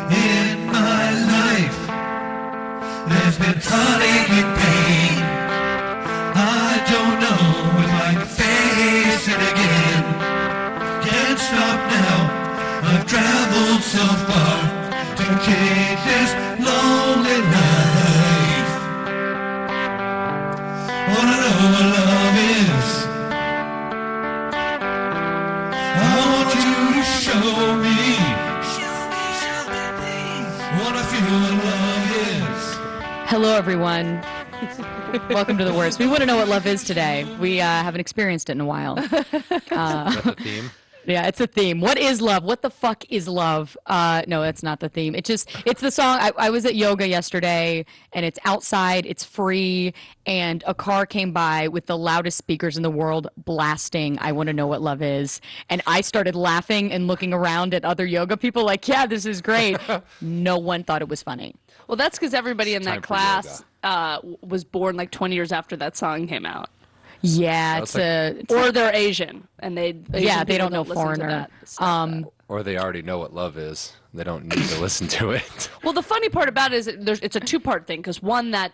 In my life, there's been heartache and pain. I don't know if I can face it again. Can't stop now, I've traveled so far to change this lonely life. Wanna know what love is? I want you to show me. Show me, please. Wanna feel what love is? Hello, everyone. Welcome to The Worst. We want to know what love is today. We haven't experienced it in a while. Is that the theme? Yeah, it's a theme. What is love? What the fuck is love? No, that's not the theme. It's the song. I was at yoga yesterday, and it's outside, it's free, and a car came by with the loudest speakers in the world blasting I Want to Know What Love Is. And I started laughing and looking around at other yoga people like, yeah, this is great. No one thought it was funny. Well, that's because everybody in that Time for class was born like 20 years after that song came out. Yeah, Or they're Asian, and they don't know listen to foreigner. that stuff. Or they already know what love is. They don't need to listen to it. Well, the funny part about it is it's a two-part thing, because one, that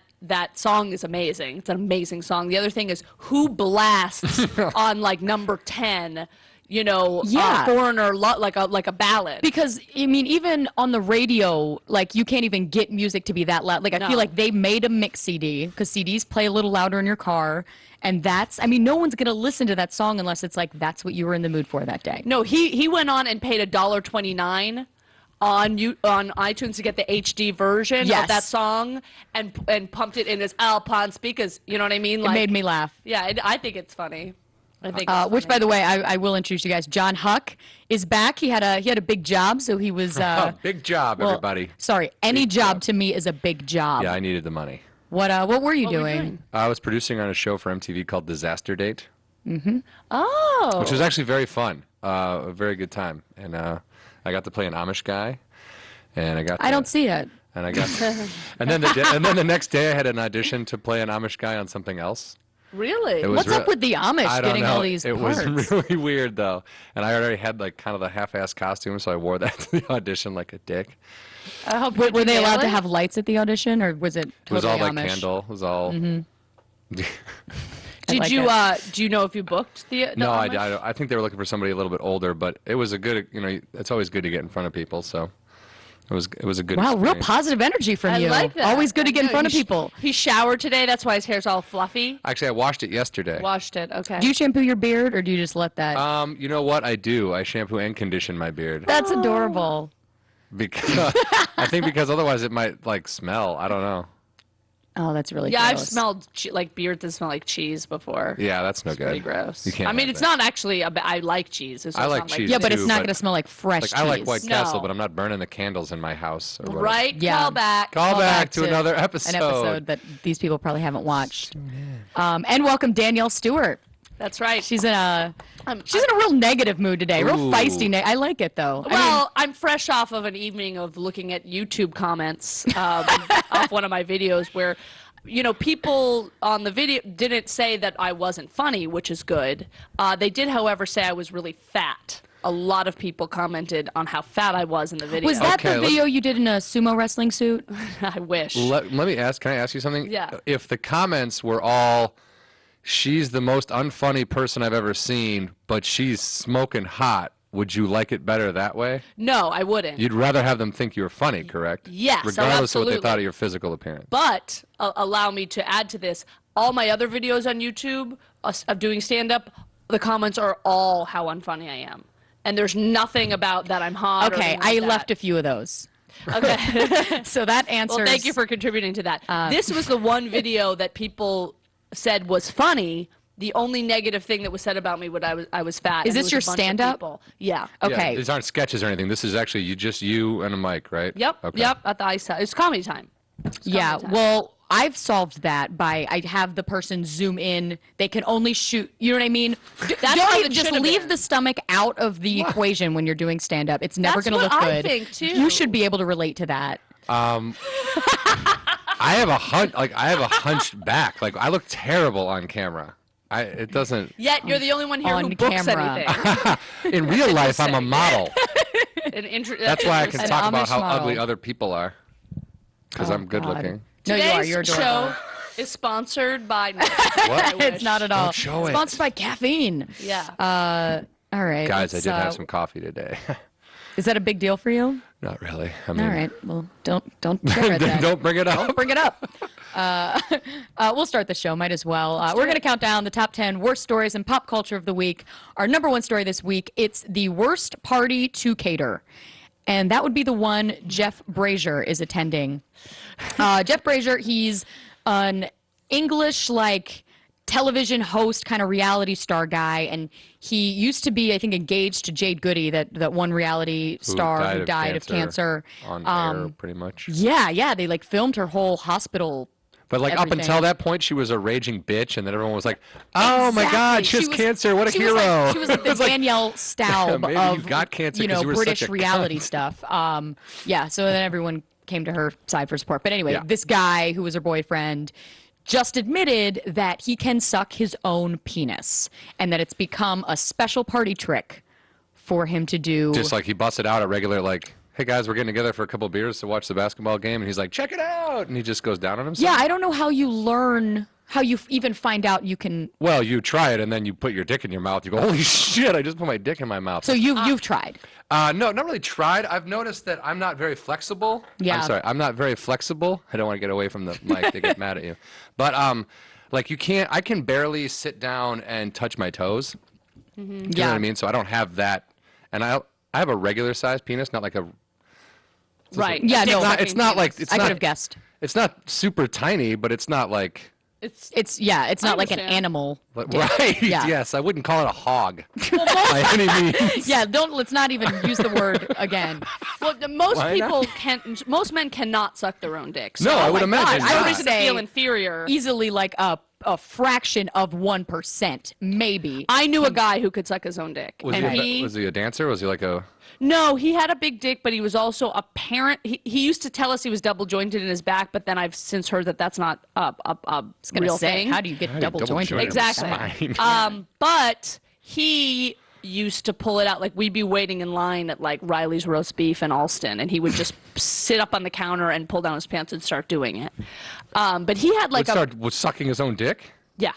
song is amazing. It's an amazing song. The other thing is who blasts on like number 10, foreigner, like a ballad. Because, I mean, even on the radio, like, you can't even get music to be that loud. Like, I feel like they made a mix CD, because CDs play a little louder in your car. And no one's going to listen to that song unless it's like that's what you were in the mood for that day. No, he went on and paid $1.29 on iTunes to get the HD version of that song and pumped it in his Alpine speakers. You know what I mean? Like, it made me laugh. Yeah, I think it's funny. Which, by the way, I will introduce you guys. John Huck is back. He had a big job, so he was big job, everybody. Sorry, any job to me is a big job. Yeah, I needed the money. What were you doing? I was producing on a show for MTV called Disaster Date. Mm-hmm. Oh. Which was actually very fun. A very good time. And I got to play an Amish guy. And I don't see it. And I got and then the next day I had an audition to play an Amish guy on something else. Really? What's up with the Amish getting all these parts? It was really weird, though. And I already had like kind of the half-assed costume, so I wore that to the audition like a dick. Were they allowed to have lights at the audition, or was it totally It was all like Amish? Candle. It was all... Mm-hmm. Do you know if you booked the No, Amish? I think they were looking for somebody a little bit older, but it was a good, it's always good to get in front of people, so it was a good Wow, real experience. positive energy from you. I like that. Always good to get in front of people. He showered today, that's why his hair's all fluffy. Actually, I washed it yesterday. Washed it, okay. Do you shampoo your beard, or do you just let that? You know what? I do. I shampoo and condition my beard. That's adorable. Because because otherwise it might like smell. I don't know. Oh, that's really I've gross. smelled like beard that smell like cheese before. Yeah, that's no good. Pretty gross. You can't. I mean, have it's that. not actually. I like cheese. I like cheese. Yeah, but it's too, not going to smell like fresh cheese. I like White Castle, No. but I'm not burning the candles in my house. Or whatever. Right? Yeah. Call back. Call back to to another episode. An episode that these people probably haven't watched. And welcome Danielle Stewart. That's right. She's in a real negative mood today. Real Ooh. feisty. I like it though. Well, I'm fresh off of an evening of looking at YouTube comments off one of my videos where, people on the video didn't say that I wasn't funny, which is good. They did, however, say I was really fat. A lot of people commented on how fat I was in the video. Was that Okay, the video you did in a sumo wrestling suit? I wish. Let me ask. Can I ask you something? Yeah. If the comments were all, "She's the most unfunny person I've ever seen, but she's smoking hot," would you like it better that way? No, I wouldn't. You'd rather have them think you were funny, correct? Yes, Regardless of what they absolutely. thought of your physical appearance. But allow me to add to this. All my other videos on YouTube of doing stand-up, the comments are all how unfunny I am. And there's nothing about that I'm hot. Okay, I left a few of those. Okay. So that answers. Well, thank you for contributing to that. This was the one video that people said was funny. The only negative thing that was said about me was I was fat. Is and this it was your a bunch of stand-up? people. Yeah. Okay. Yeah, these aren't sketches or anything. This is actually you and a mic, right? Yep. Okay. Yep. At the ice. It's comedy time. Yeah. time. Well, I've solved that by I have the person zoom in. They can only shoot. You know what I mean? That's Don't how even it just should've leave been. the stomach out of the equation when you're doing stand up. It's never That's going to look what good. I think, too. You should be able to relate to that. I have a hunched back. Like I look terrible on camera. It doesn't. Yet you're the only one here On who books camera. anything. In real life, I'm a model. That's why I can An talk about Amish how model. ugly other people are. Because Oh, I'm good God. looking. No, you are. You're Today's adorable. show is sponsored by. What? It's not at all. Don't show it. Sponsored by caffeine. Yeah. All right. Guys, I let's, did have some coffee today. Is that a big deal for you? Not really. I mean, All right. Well, don't share it then. don't bring it up. Bring it up. We'll start the show. Might as well. We're going to count down the top 10 worst stories in pop culture of the week. Our number one story this week, it's the worst party to cater. And that would be the one Jeff Brazier is attending. Jeff Brazier, he's an English, television host, kind of reality star guy. And he used to be, I think, engaged to Jade Goody, that one reality star who died of cancer. On air, pretty much. Yeah. They filmed her whole hospital. But up everything. until that point, she was a raging bitch, and then everyone was like, "Oh my God, she has cancer! What a hero!" She was like the Danielle Stewart maybe of you got cancer 'cause you were British such a reality cunt. stuff. So then everyone came to her side for support. But anyway, Yeah. this guy who was her boyfriend just admitted that he can suck his own penis, and that it's become a special party trick for him to do. Just he busted out a regular "Hey guys, we're getting together for a couple of beers to watch the basketball game," and he's like, "Check it out," and he just goes down on himself. Yeah, I don't know how you learn. How you even find out you can. Well, you try it, and then you put your dick in your mouth. You go, "Holy shit! I just put my dick in my mouth." So you've tried. No, not really tried. I've noticed that I'm not very flexible. Yeah. I'm sorry, I'm not very flexible. I don't want to get away from the mic. They get mad at you. But you can't. I can barely sit down and touch my toes. Do you know what I mean? So I don't have that, and I have a regular sized penis, not like a. Right. Yeah, no, It's not like it's I not. could have guessed. It's not super tiny, but it's not like. It's not like an understand. animal. Right. Yeah. Yes, I wouldn't call it a hog by any means. Yeah, let's not even use the word again. Well, most men cannot suck their own dick. So, No, I would imagine God, I not. would reason to say feel inferior. easily a fraction of 1%, maybe. I knew a guy who could suck his own dick, Was and he a dancer? Was he like a? No, he had a big dick, but he was also a parent. He used to tell us he was double jointed in his back, but then I've since heard that that's not a real thing. How do you get double jointed? Exactly. But he used to pull it out. We'd be waiting in line at Riley's roast beef in Alston, and he would just sit up on the counter and pull down his pants and start doing it. But he had Was sucking his own dick? yeah.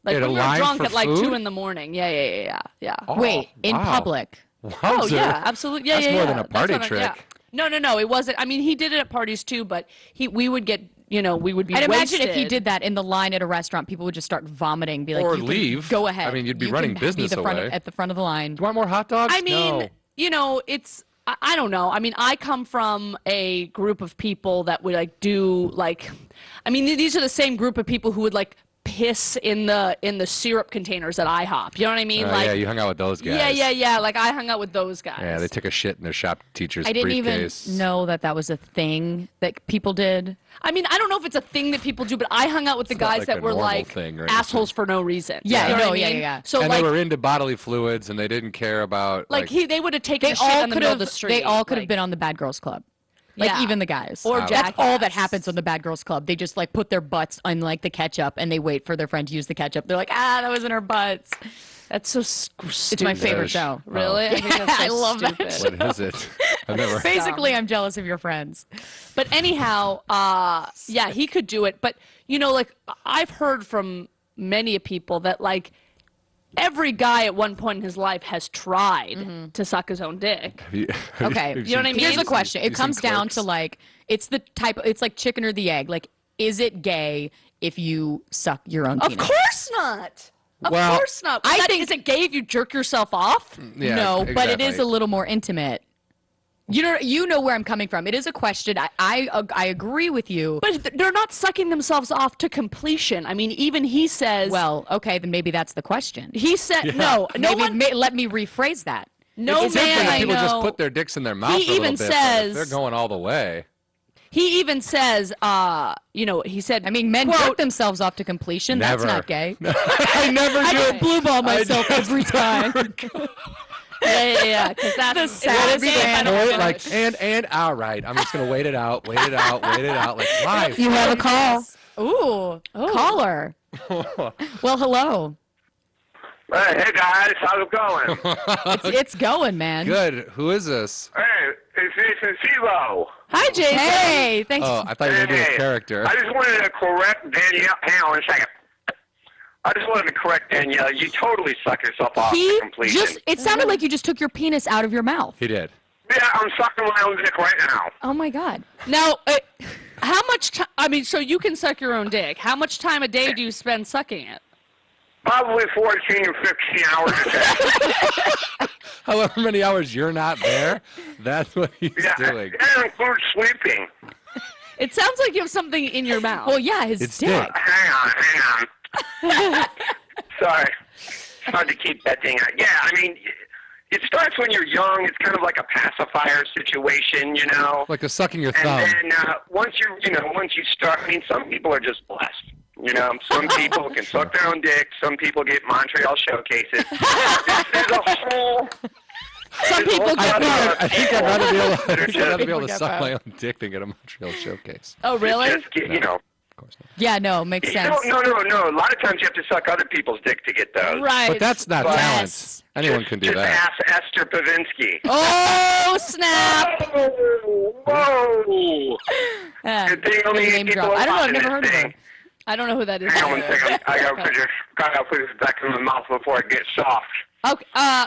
He had a When we were line drunk for at food? 2 in the morning. Yeah. Oh, Wait, in wow. public. Wow, sir. Yeah, absolutely. Yeah, That's yeah, more yeah. than a That's party what trick. No, it wasn't. I mean, he did it at parties too, but we would get, we would be I'd wasted. imagine if he did that in the line at a restaurant, people would just start vomiting, be like, Or "You can leave. Go ahead." I mean, you'd be You running can business be the front away. at the front of the line. Do you want more hot dogs? I mean, No. it's, I don't know. I mean, I come from a group of people that would these are the same group of people who would piss in the syrup containers at IHOP. You know what I mean? Yeah, you hung out with those guys. Yeah. I hung out with those guys. Yeah, they took a shit in their shop teacher's I didn't briefcase. even know that was a thing that people did. I mean, I don't know if it's a thing that people do, but I hung out with the It's not guys like that a were normal thing or assholes for no reason. Yeah, you know no, what I yeah, mean? yeah. So And they were into bodily fluids, and they didn't care about they would have taken They a shit all in the could middle have. of the street. They all could have been on the Bad Girls Club. Yeah. Even the guys. Or That's all that Jackass. happens on the Bad Girls Club. They just put their butts on the ketchup and they wait for their friend to use the ketchup. They're like, that was in our butts. That's so stupid. It's my favorite show. Really? I think that's so I love that stupid. What is it? I've never. Basically, I'm jealous of your friends. But anyhow, he could do it. But I've heard from many people that every guy at one point in his life has tried to suck his own dick. Okay. You know what I mean? Here's the question. It comes down to it's the type. It's like chicken or the egg. Is it gay if you suck your own penis? Of course not. Of Well, course not. I I think- is it gay if you jerk yourself off? Yeah, No, but it is exactly. a little more intimate. You know where I'm coming from. It is a question. I agree with you. But they're not sucking themselves off to completion. I mean, even he says. Well, okay, then maybe that's the question. he said no. No Maybe one. let me rephrase that. No It's different man if I people just know. put their dicks in their mouth a little even bit. but if says- they're going all the way. He even says. He said. I mean, men quote, jerk themselves off to completion. Never. That's not gay. I never I do just it. blue ball myself every time. Yeah. Because that's The saddest it's man. kind of Or finish. and all right. I'm just gonna wait it out. Like live. You have a call. Ooh, caller. Well, hello. Hey guys, how's it going? It's going, man. Good. Who is this? Hey, it's Jason CeeLo. Hi, Jason. Hey, thanks. Oh, I thought you were going to do a character. I just wanted to correct Danielle. Hang on a second. I just wanted to correct Danielle. You totally suck yourself off to completion. It sounded like you just took your penis out of your mouth. He did. Yeah, I'm sucking my own dick right now. Oh my God. Now, how much time? I mean, so you can suck your own dick. How much time a day do you spend sucking it? Probably 14 or 15 hours a day. However many hours you're not there, that's what he's doing. That includes sleeping. It sounds like you have something in your mouth. Well, yeah, his It's dick. dick. Hang on. Sorry. It's hard to keep that thing out. Yeah, I mean, it starts when you're young. It's kind of like a pacifier situation, you know. Like a sucking your thumb. And then once you start, I mean, some people are just blessed. You know, some people can suck their own dick. Some people get Montreal showcases. There's a whole. Some people get I think I'd rather be able to Get suck both. my own dick than get a Montreal showcase. Oh, really? Just get, you know. Of course not. Yeah, no, makes sense. No. A lot of times you have to suck other people's dick to get those. Right. But that's not But- talent. Yes. Anyone can do Just that. ask Esther Pavinsky. Oh, snap. Whoa! Yeah. Good thing only Name 8 people drop. I don't know. I've watching never this heard of thing. her. I don't know who that is. Hang on one second. I gotta put this back in my mouth before it gets soft. Okay,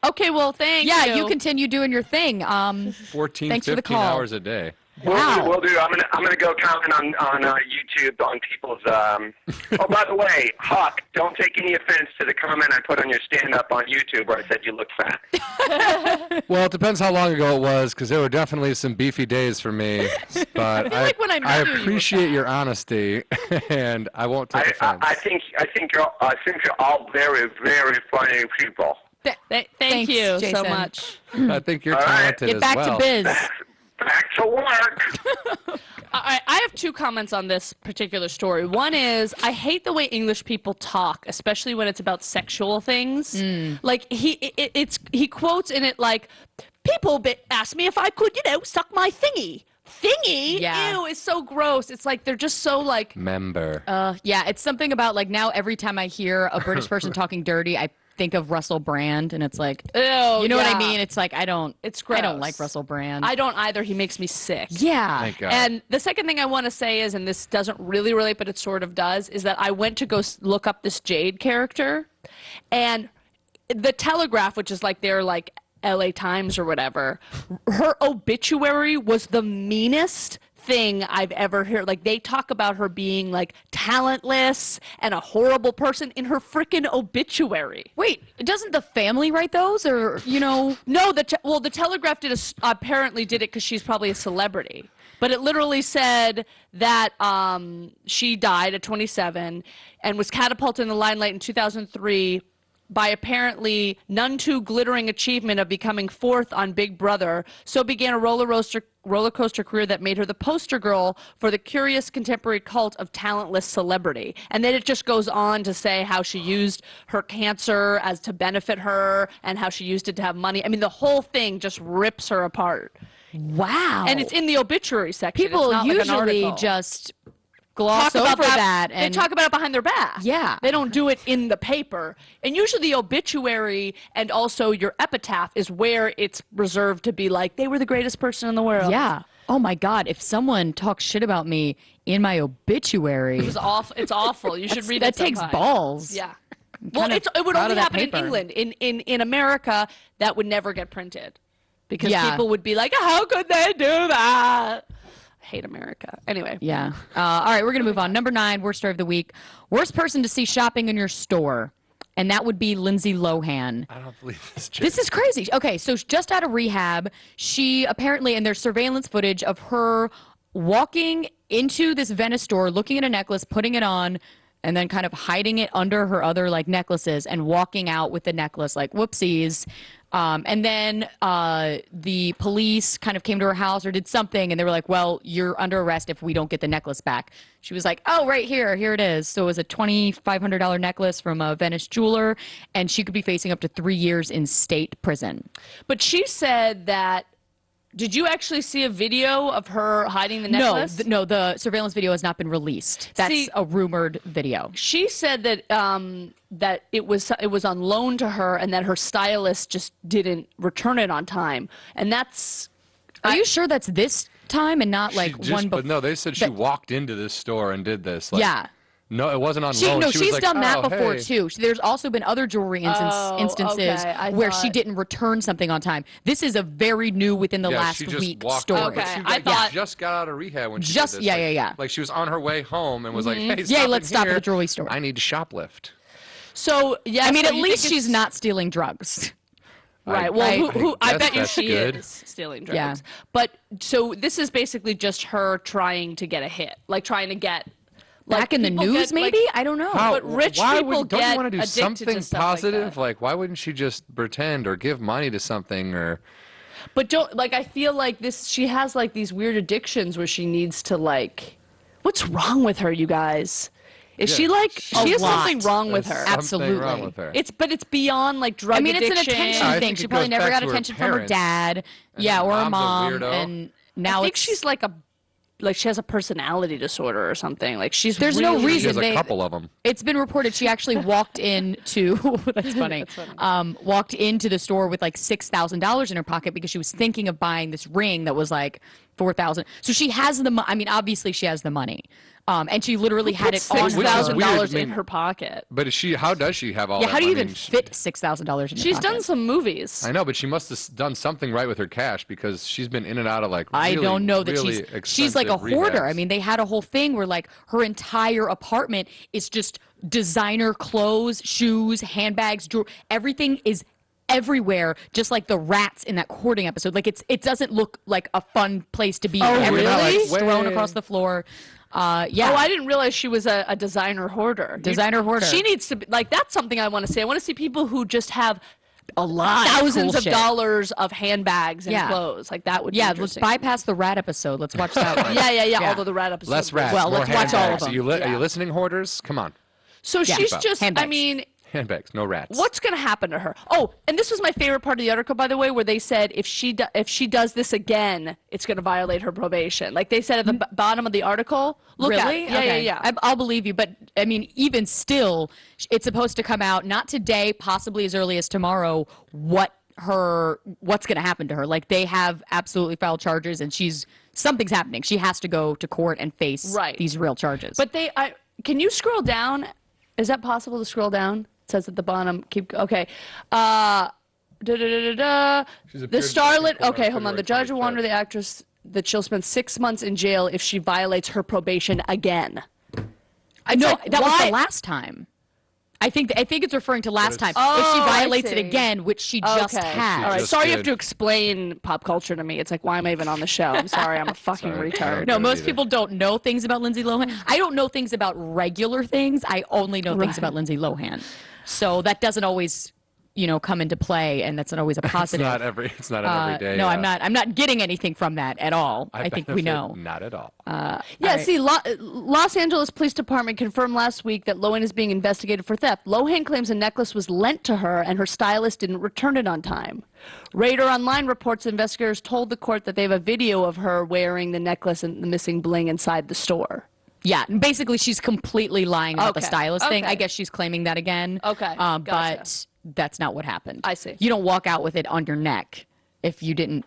okay, well, thank you. Yeah, you continue doing your thing. 14, Thanks for the 15 call. hours a day. Wow. We'll do. I'm gonna go comment on YouTube on people's. Oh, by the way, Huck, don't take any offense to the comment I put on your stand-up on YouTube where I said you look fat. Well, it depends how long ago it was, because there were definitely some beefy days for me. But like when I met you, you were appreciate fat. your honesty, and I won't take offense. I think you're all very, very funny people. Thank Thanks, you so Jason. much. I think you're All right. talented Get as back well. to biz. Back to work. I have two comments on this particular story. One is I hate the way English people talk, especially when it's about sexual things. Like he quotes in it like, "People ask me if I could, suck my thingy." Thingy? Yeah. Ew, it's so gross. It's like they're just so like. Member. Yeah, it's something about like now every time I hear a British person talking dirty, I think of Russell Brand, and it's like, Ew, you know what I yeah. mean? It's like I don't gross. like Russell Brand. I don't either. He makes me sick. yeah. Thank God. And the second thing I want to say is, and this doesn't really relate, but it sort of does, is that I went to go look up this Jade character, and the Telegraph, which is like their like LA Times or whatever, her obituary was the meanest thing I've ever heard. Like they talk about her being like talentless and a horrible person in her freaking obituary. Wait, doesn't the family write those, or No, the Telegraph apparently did it because she's probably a celebrity. But it literally said that she died at 27 and was catapulted in the limelight in 2003 by apparently none too glittering achievement of becoming fourth on Big Brother. So began a roller coaster career that made her the poster girl for the curious contemporary cult of talentless celebrity. And then it just goes on to say how she used her cancer as to benefit her and how she used it to have money. I mean, the whole thing just rips her apart. wow? And it's in the obituary section. It's people not like an usually article. just gloss Talk over about that, They and talk about it behind their back. Yeah. They don't do it in the paper. And usually the obituary and also your epitaph is where it's reserved to be like, they were the greatest person in the world. yeah. Oh my God! If someone talks shit about me in my obituary, It's awful. It's awful. You should read that it takes sometime. balls. Yeah. Well, kind of it would proud only of that happen in paper. England. In America, that would never get printed. Because Yeah. people would be like, how could they do that? I hate America. Anyway. Yeah. All right, we're going to move on. Number 9, worst story of the week. Worst person to see shopping in your store. And that would be Lindsay Lohan. I don't believe this. This is crazy. Okay, so she's just out of rehab. She apparently, and there's surveillance footage of her walking into this Venice store, looking at a necklace, putting it on, and then kind of hiding it under her other like necklaces and walking out with the necklace, like whoopsies. And then the police kind of came to her house or did something, and they were like, well, you're under arrest if we don't get the necklace back. She was like, oh, right here it is. So it was a $2,500 necklace from a Venice jeweler, and she could be facing up to 3 years in state prison. But she said that Did you actually see a video of her hiding the necklace? No, the surveillance video has not been released. That's a rumored video. She said that that it was on loan to her, and that her stylist just didn't return it on time. And that's. Are you sure that's this time and not like one before? But no, they said she walked into this store and did this. Like, yeah. No, it wasn't on loan. No, she she's was like, done that before hey. too. There's also been other jewelry instances okay. where she didn't return something on time. This is a very new within the last she just week walked story. But Okay, she, I thought just got out of rehab when she Just- did this. yeah, like, Like she was on her way home and was like, "Hey, let's stop at the jewelry store." I need to shoplift." So yeah, I mean, so at you least think she's it's- not stealing drugs. Right. Well, I guess bet you that's she good. is stealing drugs. Yeah. But so this is basically just her trying to get a hit, like trying to get. Back in the people news, get, maybe? like- I don't know. How, But rich why people don't get you want to do addicted to something stuff like positive? that. Like, why wouldn't she just pretend or give money to something or? But don't like. I feel like this. She has like these weird addictions where she needs to like. What's wrong with her, you guys? Is she like? She has lot. something wrong with her. There's something Absolutely. wrong with her. It's beyond like drug I mean, addiction. it's an attention I thing. think She it probably goes never back got to her attention from her parents. dad, And or her mom's a mom, weirdo. and now I think it's she's like she has a personality disorder or something. Like she's There's no really- reason She has a they- couple of them. It's been reported she actually walked into that's funny. Walked into the store with like $6,000 in her pocket because she was thinking of buying this ring that was like $4,000. So she has the I mean, obviously she has the money, and she literally had it on Which is her. $6,000 weird. I mean, in her pocket. But is she? How does she have all Yeah, that how do you money? even fit $6,000 in your She's pocket? done some movies. I know, but she must have done something right with her cash because she's been in and out of like. I really, don't know that really she's like a expensive hoarder. rehabs. I mean, they had a whole thing where like her entire apartment is just designer clothes, shoes, handbags, jewelry. Everything is everywhere, just like the rats in that hoarding episode. Like it doesn't look like a fun place to be. Oh, Everything's really? thrown Way. across the floor. Yeah. Oh, I didn't realize she was a designer hoarder. Designer hoarder. She needs to be like. That's something I want to see. I want to see people who just have a lot thousands of of cool shit. dollars of handbags and Yeah. clothes. Like that would. Yeah, be let's interesting. bypass the rat episode. Let's watch that one. Yeah. Although the rat episode. Less was- rats. Well, more let's watch all of handbags. them. Are you listening, hoarders? Come on, So Yeah. she's Keep up. just. I Handbags. mean. handbags, no rats. What's going to happen to her? Oh, and this was my favorite part of the article, by the way, where they said if she does this again, it's going to violate her probation. Like they said at the bottom of the article. Look at Really? it. Yeah, Okay. yeah. I'll believe you, but I mean, even still, it's supposed to come out not today, possibly as early as tomorrow. What's going to happen to her? Like they have absolutely filed charges, and something's happening. She has to go to court and face these real charges. But can you scroll down? Is that possible to scroll down? It says at the bottom. Okay. The starlet. Okay, hold on. The judge will warn the actress that she'll spend 6 months in jail if she violates her probation again. I know like, that was why- the last time. I think it's referring to last time. Oh, if she I violates it see. again, which she just Okay. had. All right. just Sorry you did. have to explain pop culture to me. It's like, why am I even on the show? I'm sorry. I'm a fucking Sorry. retard. No, Don't most either. people don't know things about Lindsay Lohan. I don't know things about regular things. I only know things about Lindsay Lohan. So that doesn't always, come into play, and that's not always a It's positive. not every day. No, I'm not getting anything from that at all. I think we benefit know. Not at all. Yeah, right. see, Los Angeles Police Department confirmed last week that Lohan is being investigated for theft. Lohan claims a necklace was lent to her and her stylist didn't return it on time. Radar Online reports investigators told the court that they have a video of her wearing the necklace and the missing bling inside the store. Yeah, and basically she's completely lying about the Okay, stylist thing. okay. I guess she's claiming that again. Okay, But gotcha. that's not what happened. I see. You don't walk out with it on your neck if you didn't,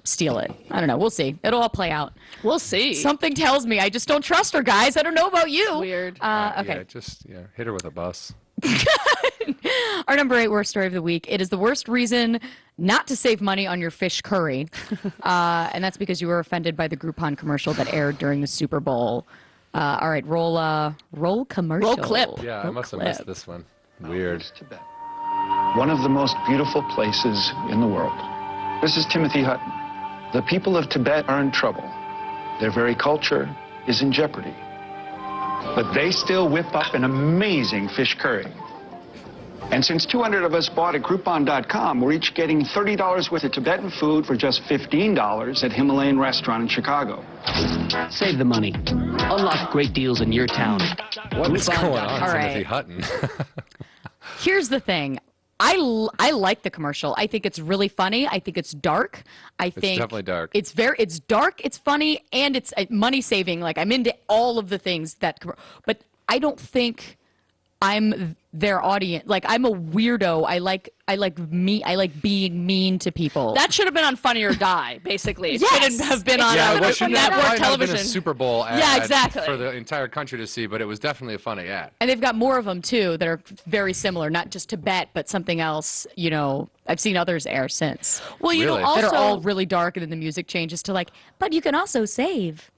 steal it. I don't know. We'll see. It'll all play out. We'll see. Something tells me I just don't trust her, guys. I don't know about you. Weird. Okay. Yeah, hit her with a bus. Our number 8 worst story of the week. It is the worst reason not to save money on your fish curry. And that's because you were offended by the Groupon commercial that aired during the Super Bowl. All right, roll commercial. Roll clip. Yeah, I Roll must have clip. missed this one. Weird. Tibet. One of the most beautiful places in the world. This is Timothy Hutton. The people of Tibet are in trouble. Their very culture is in jeopardy. But they still whip up an amazing fish curry. And since 200 of us bought at Groupon.com, we're each getting $30 worth of Tibetan food for just $15 at Himalayan Restaurant in Chicago. Save the money. Unlock great deals in your town. What is going on, All Timothy right. Hutton? Here's the thing. I like the commercial. I think it's really funny. I think it's dark. I think definitely dark. It's dark. It's funny, and it's money saving. Like I'm into all of the things but I don't think I'm their audience. Like I'm a weirdo. I like being mean to people. That should have been on Funny or Die, basically. It Yes! shouldn't have been on Yeah, a what should network probably not have been television. a Super Bowl ad Yeah, exactly. for the entire country to see, but it was definitely a funny ad. And they've got more of them too that are very similar, not just Tibet, but something else. You know, I've seen others air since Well, you Really? know, also that are all really dark, and then the music changes to like, but you can also save.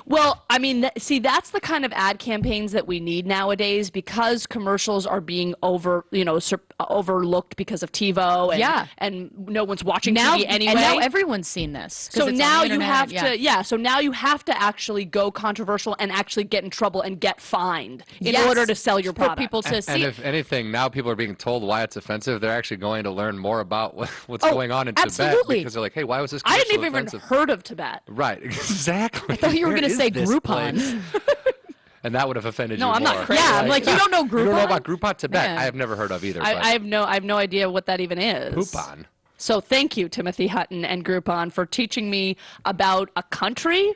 Well, I mean, see, that's the kind of ad campaigns that we need nowadays because commercials are being overlooked because of TiVo and, Yeah. and no one's watching Now, TV anyway. and now everyone's seen this. 'Cause So it's on now the you internet, have yeah. to, so now you have to actually go controversial and actually get in trouble and get fined in Yes. order to sell your For product. people to see. And if anything, now people are being told why it's offensive. They're actually going to learn more about what's Oh, going on in absolutely. Tibet because they're like, hey, why was this I commercial didn't even offensive? heard of Tibet. Right, exactly. I thought you were Where going to is say this Groupon. place? And that would have offended No, you I'm more. not crazy. Yeah, I'm like, you don't know Groupon? You don't know about Groupon? Tibet? Man. I have never heard of either. I but have no idea what that even is. Groupon. So thank you, Timothy Hutton and Groupon, for teaching me about a country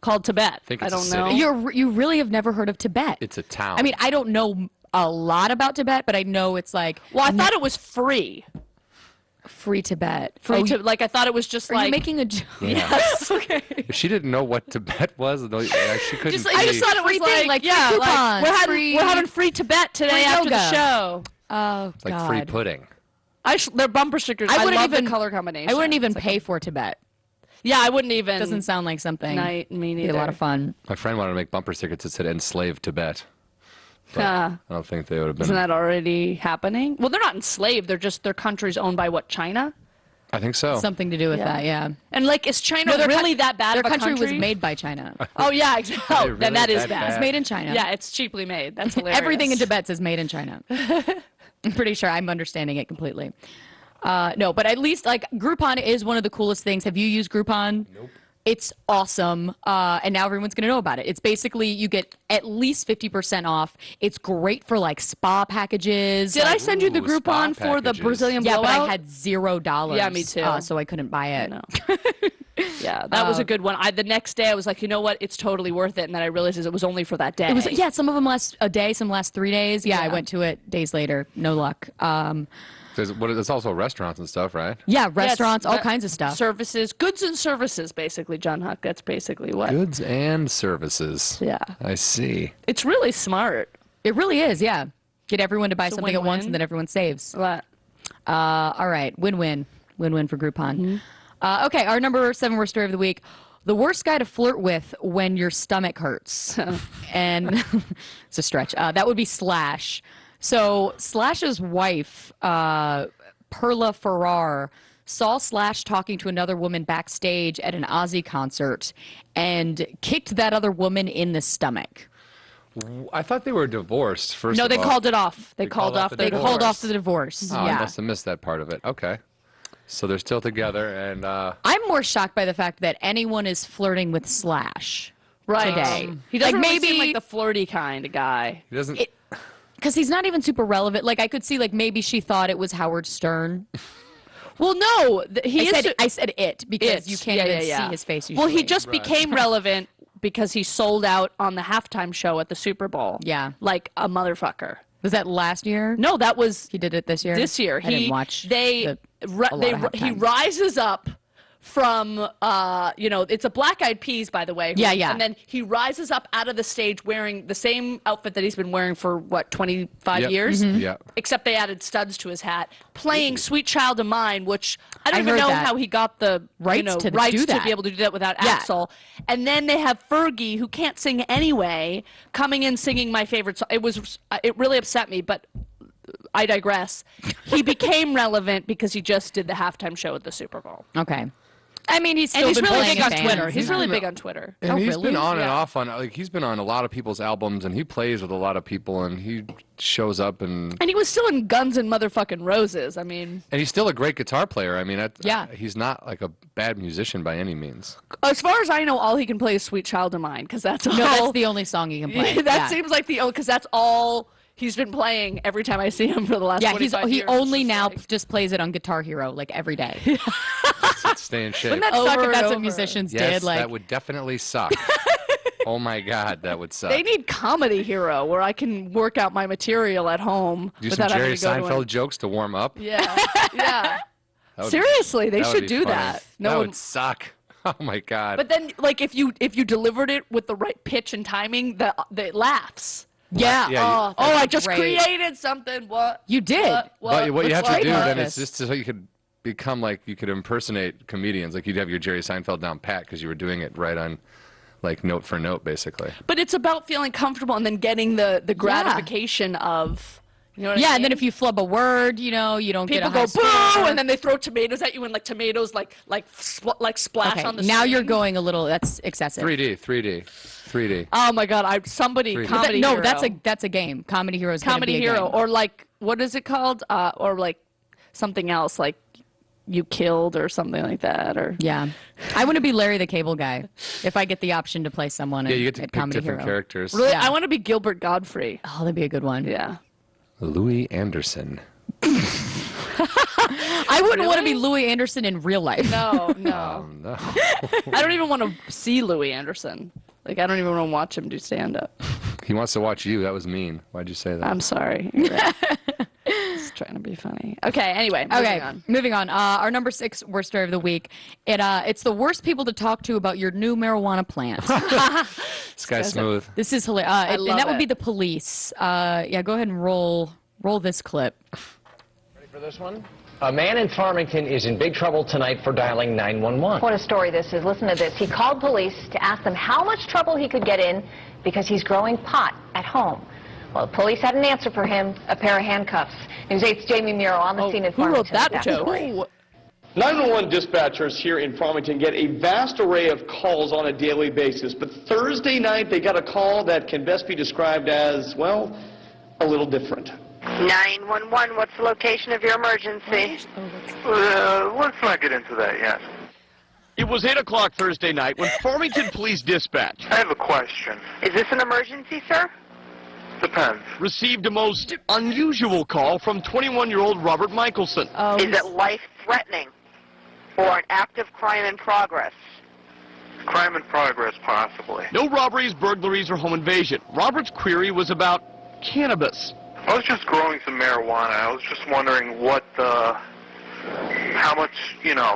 called Tibet. think I it's a don't city. know. You really have never heard of Tibet. It's a town. I mean, I don't know a lot about Tibet, but I know it's like Well, I thought it was free. free Tibet. Free Oh, to like I thought it was just Are like you making a joke? Yes. Okay. If she didn't know what Tibet was, though, she couldn't. Just like- I just see- thought it was Free thing, like yeah, free like coupons, we're having free Tibet today free after the yoga. show. Oh, like God. free pudding. They're bumper stickers. I wouldn't love even the color combination. I wouldn't even It's like pay for Tibet. yeah, I wouldn't even. Doesn't sound like something. me Be neither. a lot of fun. My friend wanted to make bumper stickers that said "Enslave Tibet." But I don't think they would have been. Isn't that already happening? Well, they're not enslaved. They're just their country's owned by what, China? I think so. Something to do with that, yeah. And like, is China their really coun- that bad Their of a country country? was made by China. Oh yeah, exactly. Are Oh, they then that really is that bad. It's made in China. Yeah, it's cheaply made. That's hilarious. Everything in Tibet says made in China. I'm pretty sure I'm understanding it completely. No, but at least like Groupon is one of the coolest things. Have you used Groupon? Nope. It's awesome. And now everyone's going to know about it. It's basically you get at least 50% off. It's great for like spa packages. Did I like- send you the Ooh, spa Groupon for the packages. Brazilian Yeah, but blowout? I had $0. Yeah, me too. So I couldn't buy it. No. Yeah, that was a good one. The next day I was like, you know what? It's totally worth it. And then I realized it was only for that day. It was some of them last a day, some last 3 days. Yeah, I Yeah. went to it days later. No luck. There's also restaurants and stuff, right? Yeah, Yeah, it's restaurants, all re- kinds of stuff. Services, goods and services, basically, John Huck. That's basically what. Goods and services. Yeah. I see. It's really smart. It really is. Yeah, get everyone to buy It's a something at once, win-win. and then everyone saves. But All right, win-win for Groupon. Okay, our number 7 worst story of the week: the worst guy to flirt with when your stomach hurts. And it's a stretch. That would be Slash. So Slash's wife, Perla Farrar, saw Slash talking to another woman backstage at an Ozzy concert and kicked that other woman in the stomach. I thought they were divorced. First, no, of they all. called it off. They called called off off. the They divorce. called off the divorce. Oh, I yeah. must have missed that part of it. Okay, so they're still together, and I'm more shocked by the fact that anyone is flirting with Slash today. He doesn't like really maybe seem like the flirty kind of guy. he doesn't. because he's not even super relevant. Like I could see like maybe she thought it was Howard Stern. Well, no, I said it because you can't even see his face usually. Well, he just became relevant because he sold out on the halftime show at the Super Bowl. Yeah. Like a motherfucker. was that last year? No, that was He did it this year. this year. I didn't watch. They, a ri- lot they of he halftime. rises up from it's a Black Eyed Peas, by the way. Yeah, yeah. And then he rises up out of the stage wearing the same outfit that he's been wearing for what 25 Yep. years. Mm-hmm. Yeah. Except they added studs to his hat, playing "Sweet Child of Mine," which I don't I even heard know that. how he got the Rights to do rights that. to be able to do that without Yeah. Axl. And then they have Fergie, who can't sing anyway, coming in singing my favorite song. It really upset me, but I digress. He became relevant because he just did the halftime show at the Super Bowl. Okay. I mean, he's And still he's been really playing big on at Twitter. fans. He's really been- big on Twitter. And Oh, he's really? been on and Yeah. off on he's been on a lot of people's albums, and he plays with a lot of people, and he shows up, and And he was still in Guns and Motherfucking Roses. I mean, he's still a great guitar player. I mean, Yeah. he's not like a bad musician by any means. as far as I know, all he can play is "Sweet Child of Mine" because that's all. No, that's the only song he can play. that Yeah. seems like because that's all he's been playing every time I see him for the last Yeah, 25 he years. only It's now like- just plays it on Guitar Hero like every day. Stay in shape. Wouldn't that suck Over if and that's what over. musicians Yes, did? Like, that would definitely suck. Oh my God, that would suck. They need Comedy Hero where I can work out my material at home Do some without having Jerry to go to Seinfeld jokes to warm up. Yeah, yeah. That would be- Seriously, they that would should be do funny. that. That one. would suck. Oh my God. But then, like, if you delivered it with the right pitch and timing, that laughs. yeah. Yeah, Oh, I just great. created something. What? You did. But what you Let's have to do trademark then this. is just so you could become like you could impersonate comedians. Like you'd have your Jerry Seinfeld down pat because you were doing it right on, like note for note, basically. But it's about feeling comfortable and then getting the gratification of. You know what I Yeah, mean? and then if you flub a word, you know, you don't people get a high go boo, score. and then they throw tomatoes at you, and like tomatoes like splash Okay, on the. now screen. you're going a little. That's excessive. 3D. Oh my God! Somebody Three D. comedy. No, hero. that's a game. Comedy Heroes. Comedy Hero, or like what is it called? Or like something else, like You Killed or something like that, or Yeah, I want to be Larry the Cable Guy if I get the option to play someone. Yeah, you get to at pick Comedy different Hero. characters. really, Yeah. I want to be Gilbert Godfrey. Oh, that'd be a good one. Yeah. Louis Anderson. I wouldn't want to be Louis Anderson in real life. No, no. No. I don't even want to see Louis Anderson. Like I don't even want to watch him do stand up. He wants to watch you. That was mean. Why'd you say that? I'm sorry. You're right. Just trying to be funny. Okay. Anyway. Moving on. Our number 6 worst story of the week. It's the worst people to talk to about your new marijuana plant. This guy's smooth. This is hilarious. love And that would it. be the police. Yeah, go ahead and roll this clip. Ready for this one? A man in Farmington is in big trouble tonight for dialing 911. What a story this is. Listen to this. He called police to ask them how much trouble he could get in because he's growing pot at home. Well, the police had an answer for him, a pair of handcuffs. News 8's Jamie Muro on the scene in Who Farmington. wrote that with joke? story. 911 dispatchers here in Farmington get a vast array of calls on a daily basis, but Thursday night they got a call that can best be described as, well, a little different. 911, what's the location of your emergency? Let's not get into that yet. It was 8 o'clock Thursday night when Farmington Police Dispatch I have a question. Is this an emergency, sir? Depends. received a most unusual call from 21-year-old Robert Michelson. Is it life-threatening or an active crime in progress? Crime in progress, possibly. No robberies, burglaries, or home invasion. Robert's query was about cannabis. I was just growing some marijuana. I was just wondering how much,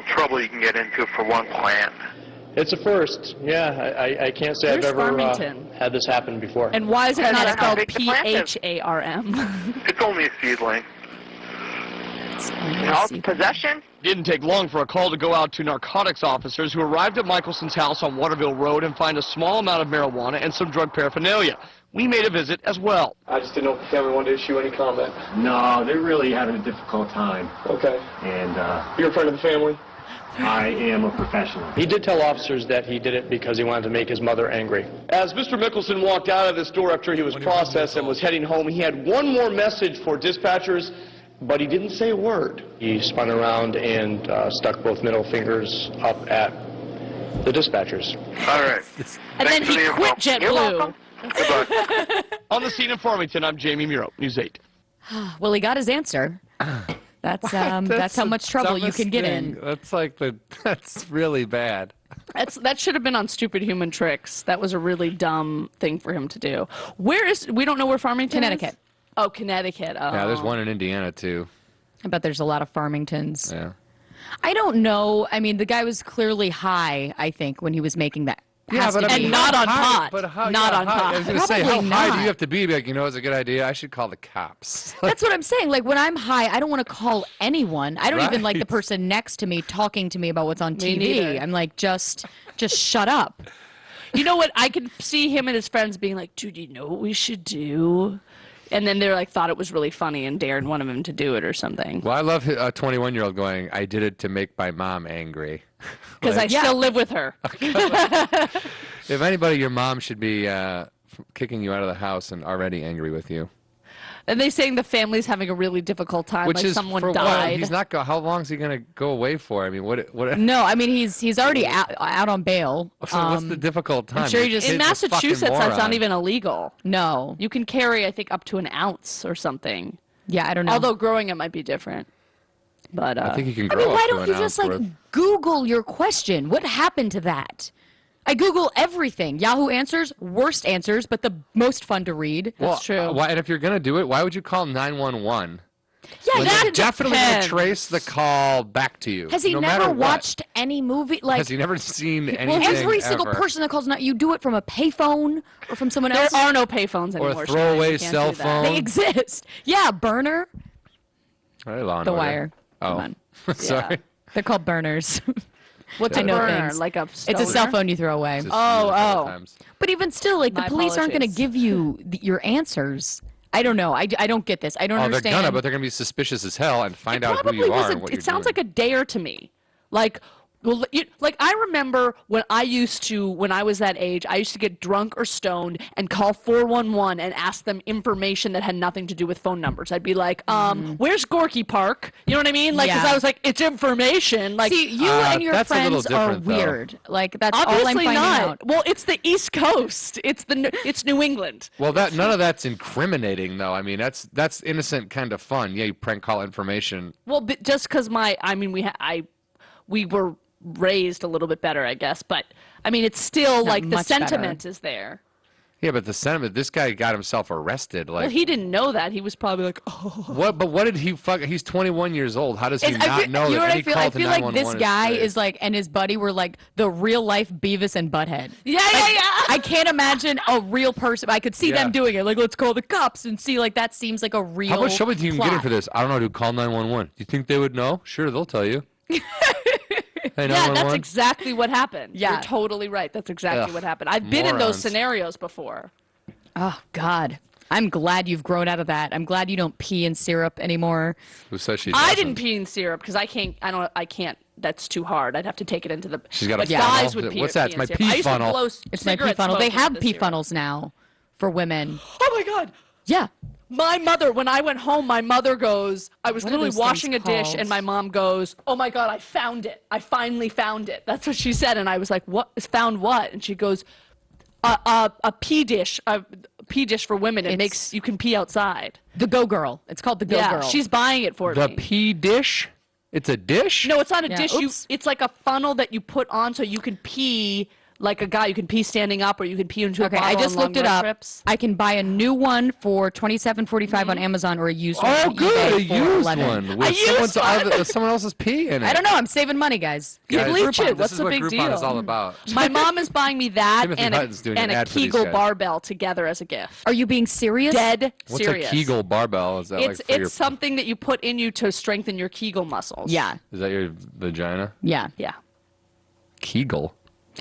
trouble you can get into for one plant. It's a first. Yeah, I can't say Where's I've ever Farmington? had this happen before. And why is it not How spelled big the plant is? PHARM? It's only a seedling. Possession? Didn't take long for a call to go out to narcotics officers who arrived at Michelson's house on Waterville Road and find a small amount of marijuana and some drug paraphernalia. We made a visit as well. I just didn't know if the family wanted to issue any comment. No, they're really having a difficult time, Okay. and You're a friend of the family? I am a professional. He did tell officers that he did it because he wanted to make his mother angry. As Mr. Mickelson walked out of the store after he was processed and was heading home, he had one more message for dispatchers, but he didn't say a word. He spun around and stuck both middle fingers up at the dispatchers. All right. And then Thanks for he the quit info. You're JetBlue. welcome. Goodbye. On the scene in Farmington, I'm Jamie Muro, News 8. Well, he got his answer. That's how much trouble you can get in. That's really bad. That should have been on Stupid Human Tricks. That was a really dumb thing for him to do. We don't know where Farmington is? Connecticut. Oh, Connecticut. Oh. Yeah, there's one in Indiana too. I bet there's a lot of Farmingtons. Yeah. I don't know. I mean, the guy was clearly high, I think, when he was making that. Yeah, Has but to I be. mean, not on how high- pot. But how, Not yeah, on how- pot. I was going to say, how Probably high do not. you have to be? Like, it's a good idea. I should call the cops. That's what I'm saying. Like, when I'm high, I don't want to call anyone. I don't even like the Right. person next to me talking to me about what's on TV. neither. I'm like, just shut up. You know what? I could see him and his friends being like, dude, you know what we should do? And then they're like, thought it was really funny and dared one of them to do it or something. Well, I love a 21-year-old going, I did it to make my mom angry. Because I still live with her. If anybody, your mom should be kicking you out of the house and already angry with you. And they saying the family's having a really difficult time, Which like is someone for died. what? He's not how long is he gonna go away for? I mean, what? No, I mean he's already out on bail. So what's the difficult time? I'm sure he Your just In kid's a fucking Massachusetts, that's not moron. even illegal. no. You can carry, I think, up to an ounce or something. Yeah, I don't know. Although growing it might be different. But I think you can I grow mean, up why to don't an you just ounce like worth. Google your question? What happened to that? I Google everything. Yahoo Answers, worst answers, but the most fun to read. Well, why, and if you're gonna do it, why would you call 911? Yeah, When that they're definitely gonna depends. trace the call back to you. Has he no never matter what. watched any movie? Like, Has he never seen anything well, every single ever? person that calls, not you do it from a payphone or from someone there else. are no payphones anymore. a throwaway Shannon. You can't cell do that. phone. They exist. Yeah, burner. Hey, Law and The Order. Wire. Oh, Come on. sorry. They're called burners. What's I a know burner? things. Like a It's a stoner? cell phone you throw away. Just use it a couple times. But even still, like the My police aren't going to apologies. give you your answers. I don't know. I don't get this. I don't Oh, they're understand. gonna, but they're gonna be suspicious as hell and find out who Probably you was are and what you're it sounds doing. like a dare to me. Like, well, like I remember when I was that age, I used to get drunk or stoned and call 411 and ask them information that had nothing to do with phone numbers. I'd be like, where's Gorky Park? You know what I mean? Like, because Yeah. I was like, it's information. Like, See, you and your that's a little friends are different, though. weird. Like that's all I'm obviously finding not. out. Well, it's the East Coast. It's New England. Well, none of that's incriminating, though. I mean, that's innocent kind of fun. Yeah, you prank call information. Well, but just because we were raised a little bit better, I guess. But I mean, it's still Not like the much better. sentiment is there. Yeah, but the sentiment. This guy got himself arrested. Like, Well, he didn't know that. He was probably like, oh. what? But what did he fuck? He's 21 years old. How does he It's- I not feel, know you know that what any I feel? call I to feel like this 911 guy straight? is like, and his buddy were like the real life Beavis and Butthead. Yeah. I can't imagine a real person. I could see Yeah. them doing it. Like, let's call the cops and see. Like, that seems like a real. How much trouble do you can get in plot. for this? I don't know, dude. Call 911. You think they would know? Sure, they'll tell you. Hey, Yeah, that's 911? exactly what happened. Yeah. You're totally right. That's exactly Ugh, what happened. I've been in those morons. scenarios before. Oh God, I'm glad you've grown out of that. I'm glad you don't pee in syrup anymore. Who says she I doesn't? didn't pee in syrup because I can't. That's too hard. I'd have to take it into the. She's got a but funnel? guys would pee. What's that? pee It's in my syrup. pee I used to funnel. blow It's my pee cigarette funnel. They smoke have into pee syrup. funnels now for women. Oh my God. Yeah. My mother, when I went home, my mother goes, I was What are literally those washing a things dish, called? and my mom goes, oh my God, I found it. I finally found it. That's what she said. And I was like, what? Found what? And she goes, a pee dish for women. It makes, you can pee outside. The Go Girl. It's called the Go Yeah, Girl. she's buying it for The me. pee dish? It's a dish? No, it's not a Yeah, dish. oops. It's like a funnel that you put on so you can pee like a guy. You can pee standing up, or you can pee into a Okay, bottle I just on long looked it road up. trips. I can buy a new one for $27.45 on Amazon or a used one. Oh, on good. A eBay for used $11. one. With used one. someone else's pee in it. I don't know. I'm saving money, guys. You Guys, bleach it. This What's is the what big Groupon deal? is all about. My mom is buying me that Timothy and Hutton's doing an a ad for these Kegel guys. barbell together as a gift. Are you being serious? Dead What's serious. a Kegel barbell? Is that It's like for your, something that you put in you to strengthen your Kegel muscles. Yeah. is that your vagina? Yeah. Yeah. Kegel.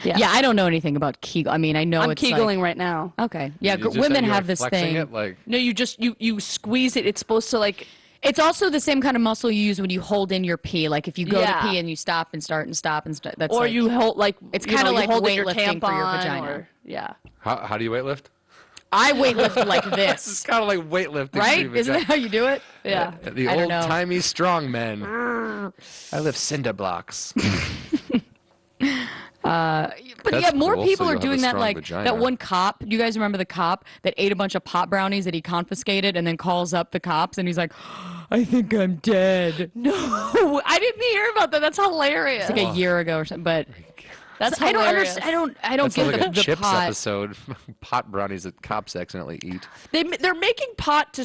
Yeah. I don't know anything about Kegel. I mean, I know I'm it's Kegling like, right now. Okay. Yeah. You just- Women you're, have like, this flexing thing. It, like, No, you just you squeeze it. It's supposed to like. It's also the same kind of muscle you use when you hold in your pee. Like if you go Yeah. to pee and you stop and start and stop and start. That's Or like, you hold like It's you kinda know, you like hold in your weightlifting for your tampon vagina. or- yeah. how do you weightlift? I weightlift like It's this, kind of like weightlifting. right? for your Isn't that vagina. how you do it? Yeah. The I don't old know. timey strong men. I lift cinder blocks. But That's yeah, more cool, so people you'll are have a doing that. strong Like vagina. that one cop. Do you guys remember the cop that ate a bunch of pot brownies that he confiscated and then calls up the cops and he's like, "I think I'm dead." No, I didn't hear about that. That's hilarious. It's like a year ago or something. But That's I don't hilarious. understand. I don't That sounds get like a the Chips pot. episode. Pot brownies that cops accidentally eat. They're making pot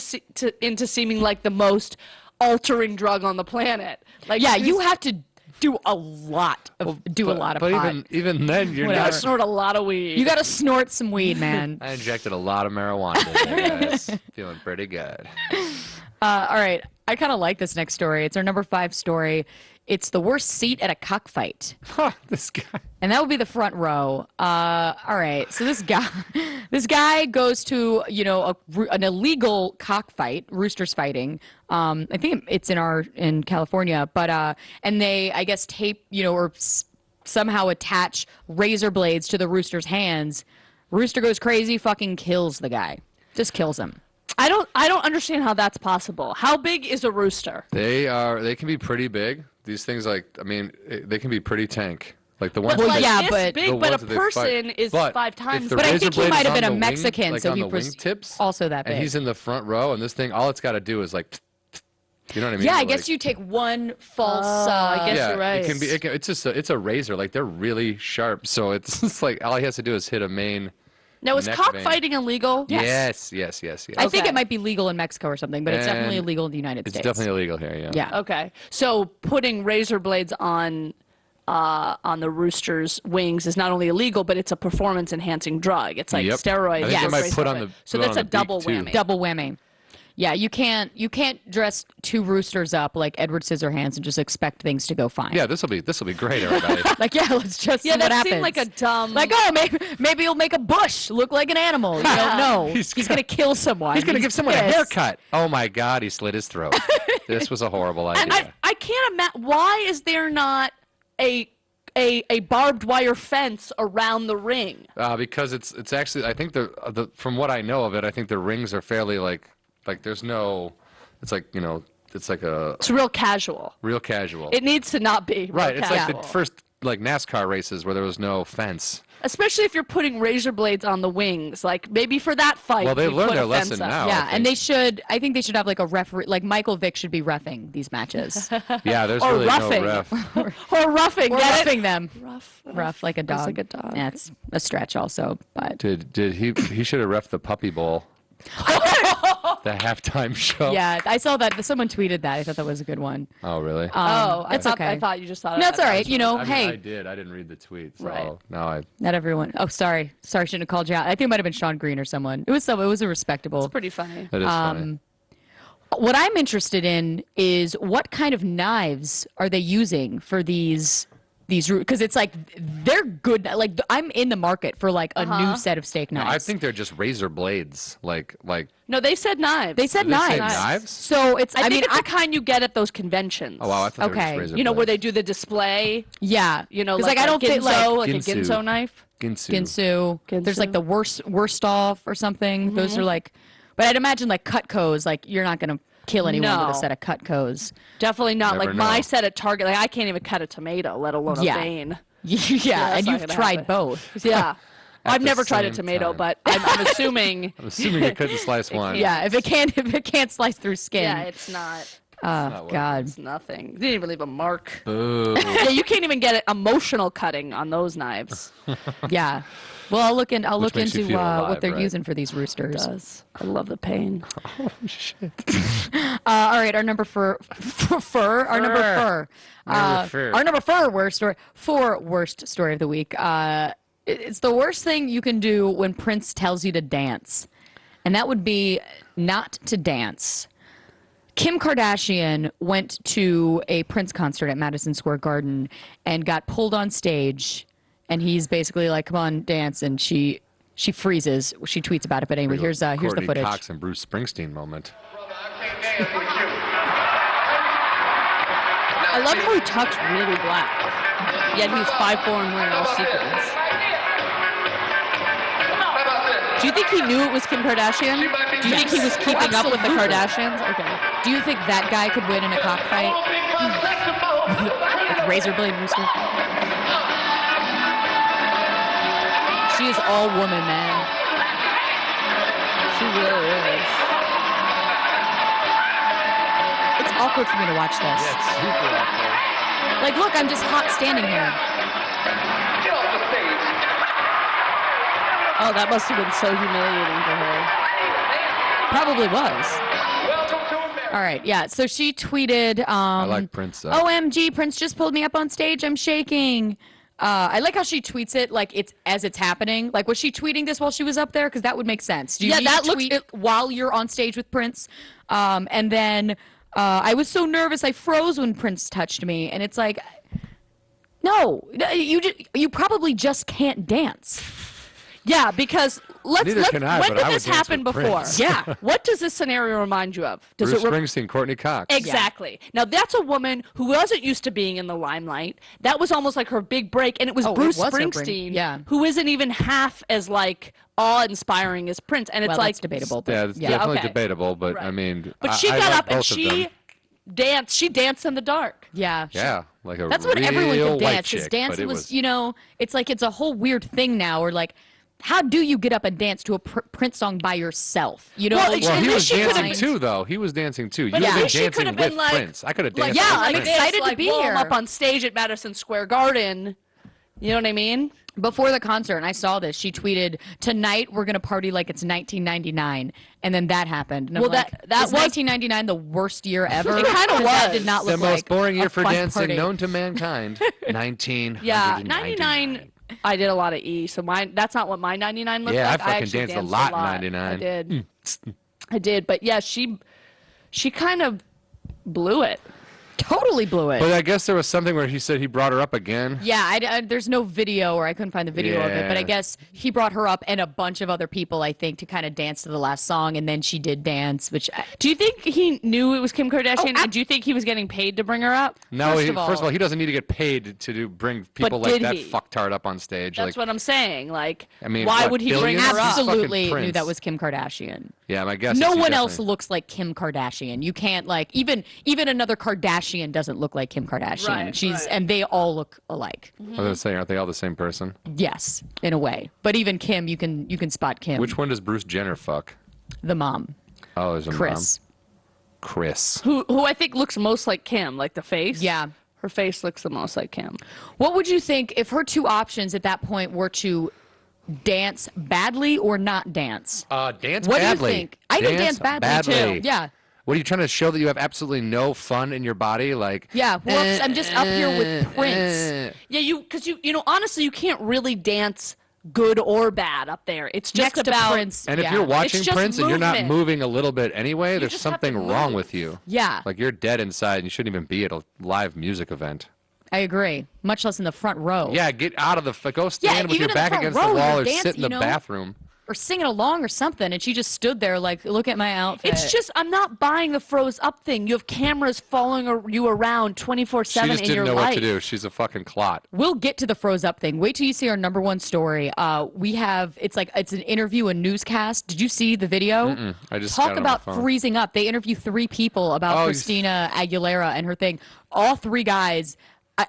into seeming like the most altering drug on the planet. Like Yeah, you have to do a lot of a lot of But pot. even then, you're Whatever. not. snort a lot of weed. You got to snort some weed, man. I injected a lot of marijuana today, guys. Feeling pretty good. All right. I kind of like this next story. It's our number 5 story. It's the worst seat at a cockfight. Huh, this guy. And that would be the front row. All right. So this guy goes to, an illegal cockfight, roosters fighting. I think it's in California, but and they, I guess, tape, or somehow attach razor blades to the rooster's hands. Rooster goes crazy, fucking kills the guy. Just kills him. I don't understand how that's possible. How big is a rooster? They can be pretty big. These things, like, I mean, they can be pretty tank. Like the ones But that like yeah, this but- big, but a person is But 5 if times. the But I razor think he blade might is have been on a the Mexican, like so on he the was wingtips, also that big. and he's in the front row, and this thing, all it's got to do is like, you know what I mean? Yeah, I Like- guess you take one false. I guess yeah, you're right. it's a razor. Like they're really sharp, so it's just like all he has to do is hit a main. Now, is neck cockfighting illegal? Yes. I think Okay. it might be legal in Mexico or something, but it's definitely And illegal in the United It's States. definitely illegal here. Yeah. Yeah. Okay. So putting razor blades on the rooster's wings is not only illegal, but it's a performance-enhancing drug. It's like Yep. steroids. I think they or might razor put on blade. the- So put that's on a the beak, double too. whammy. Double whammy. Yeah, you can't dress 2 roosters up like Edward Scissorhands and just expect things to go fine. Yeah, this will be great, everybody. Like, yeah, let's just Yeah, see what that happens. seemed like a dumb. Like, oh, maybe he'll make a bush look like an animal. You don't know. He's He's gonna kill someone. He's gonna give someone a pissed. haircut. Oh my God, he slit his throat. This was a horrible idea. And I can't imagine, why is there not a barbed wire fence around the ring? Because it's actually, I think the from what I know of it, I think the rings are fairly like there's no, it's like, you know, it's like It's real casual. real casual. It needs to not be real Right, it's casual. like the first like NASCAR races where there was no fence. Especially if you're putting razor blades on the wings. Like, maybe for that fight. Well, they've you learned put their a fence lesson up. now. Yeah, I and I think they should have like a referee, like Michael Vick should be reffing these matches. Yeah, there's Or really roughing. no ref. Or roughing. Or get it? roughing them. Rough Like a dog. like a dog. That's a stretch also, but Did he should have ref the Puppy Bowl. The halftime show. yeah, I saw that. Someone tweeted that. I thought that was a good one. Oh, really? That's okay. I thought you just thought No, of it's that. all right. You know, I mean, hey, I did. I didn't read the tweet. So Right. now I. not everyone. Oh, sorry, shouldn't have called you out. I think it might have been Sean Green or someone. It was a respectable. It's pretty funny. That is funny. What I'm interested in is what kind of knives are they using for these because it's like they're good. Like I'm in the market for like a new set of steak No, knives. I think they're just razor blades. Like. No, they said knives. they said Did they say knives. knives? So it's. I, I mean, think it's the kind you get at those conventions. Oh wow, I thought they were Okay. just razor You know, where blades. they do the display. yeah, You know, 'Cause, like I a don't think ginso, like like a Ginsu. ginso knife. Ginsu. Ginsu. There's like Ginsu. the worst off or something. Those are like, but I'd imagine like Cutcos. Like you're not gonna kill anyone with No. a set of Cutcos. Definitely not. Never Like my know. set at Target. Like I can't even cut a tomato, let alone a Yeah. vein. Yeah, that's and not you've gonna tried happen. both. Yeah. I've the never tried a same tomato, time. but I'm assuming. I'm assuming you couldn't slice one. Yeah, if it can't slice through skin. Yeah, it's not. Oh God. It's nothing. Didn't even leave a mark. Boo. Yeah, you can't even get emotional cutting on those knives. Yeah. Well, I'll look Which makes you into feel alive, what they're right? using for these roosters. I love the pain. Oh shit. All right, our number fur. Our number fur. Our number four worst story of the week. It's the worst thing you can do when Prince tells you to dance, and that would be not to dance. Kim Kardashian went to a Prince concert at Madison Square Garden and got pulled on stage, and he's basically like, "Come on, dance," and she freezes. She tweets about it, but anyway, here's the Courtney footage. Cox and Bruce Springsteen moment. I love how he talks really black. Yet he's 5'4" and wearing all sequins. Do you think he knew it was Kim Kardashian? Do you think he was keeping up with the Absolutely. Kardashians? Okay. Do you think that guy could win in a cockfight? Like razor blade rooster? She is all woman, man. She really is. It's awkward for me to watch this. Yeah, it's super awkward. Like, look, I'm just hot standing here. Oh, that must have been so humiliating for her. Probably was. All right, yeah. So she tweeted, I like Prince. OMG, Prince just pulled me up on stage. I'm shaking. I like how she tweets it like it's as it's happening. Like, was she tweeting this while she was up there? Because that would make sense. Do you Yeah, need that to looks- tweet it while you're on stage with Prince? And then I was so nervous I froze when Prince touched me. And it's like, no, you probably just can't dance. Yeah, because Neither can I, when but did I would this dance happen with before? Prince. Yeah. What does this scenario remind you of? Does Bruce it Springsteen, Courtney Cox. Exactly. Now that's a woman who wasn't used to being in the limelight. That was almost like her big break, and it was Bruce Springsteen, who isn't even half as like awe-inspiring as Prince. And it's like that's debatable. Yeah, it's definitely debatable, but I mean, But she I got like up and both of she them. danced. She danced in the dark. Yeah. Yeah, like a That's what real everyone could white dance. chick, Because but dancing it was, you know, it's like it's a whole weird thing now. Or like, how do you get up and dance to a Prince song by yourself? You know, Well, he was dancing too, though. He was dancing too. You But would have been she could dancing have with been like, Prince. I could have danced. yeah, with I'm Prince. excited to be blow him here. up on stage at Madison Square Garden. You know what I mean? Before the concert, and I saw this, she tweeted, "Tonight we're gonna party like it's 1999," and then that happened. And I'm Well, like, that is was 1999 the worst year ever? It kinda 'Cause That was. did not The look most like boring a year for fun dancing party. known to mankind. 1999. Yeah, 99. I did a lot of E, so that's not what my 99 looked Yeah, like. I fucking actually danced a lot in I 99. did. I did, but yeah, she kind of blew it. Totally blew it. But I guess there was something where he said he brought her up again. Yeah, there's no video, or I couldn't find the video of it, but I Yeah. guess he brought her up and a bunch of other people, I think, to kind of dance to the last song, and then she did dance, which... Do you think he knew it was Kim Kardashian, and do you think he was getting paid to bring her up? No, First first of of all, he doesn't need to get paid to bring people like did that he? fucktard up on stage. That's what I'm saying. Like, I mean, why what, would he bring billions? her up? Absolutely Fucking knew Prince. that was Kim Kardashian. Yeah, my guess. No is he one else definitely- looks like Kim Kardashian. You can't like even another Kardashian doesn't look like Kim Kardashian. Right, And they all look alike. I was gonna say, aren't they all the same person? Yes, in a way. But even Kim, you can spot Kim. Which one does Bruce Jenner fuck? The mom, Oh, there's a Chris. mom. Chris. Who I think looks most like Kim, like the face. Yeah. Her face looks the most like Kim. What would you think if her two options at that point were to dance badly or not dance? Dance What badly. do you think? I think dance badly too. Yeah. What are you trying to show that you have absolutely no fun in your body? Like, Yeah. Whoops, I'm just up here with Prince. Yeah, because you know, honestly, you can't really dance good or bad up there. It's just Next to about Prince. and if Yeah. you're watching It's just Prince and you're not movement. moving a little bit anyway, there's just have to something wrong move. with you. Yeah. Like you're dead inside and you shouldn't even be at a live music event. I agree. Much less in the front row. Yeah, get out of the go stand with even your in the back front against row, the wall you're or sit dancing, in the you know? bathroom. Or singing along or something, and she just stood there like, look at my outfit. It's just I'm not buying the froze up thing. You have cameras following you around 24/7 She just in didn't your know life. what to do. She's a fucking clot. We'll get to the froze up thing. Wait till you see our number one story. We have it's an interview, a newscast. Did you see the video? I just got Talk it on about my phone. freezing up. They interview 3 people about Oh, Christina Aguilera and her thing. All 3 guys.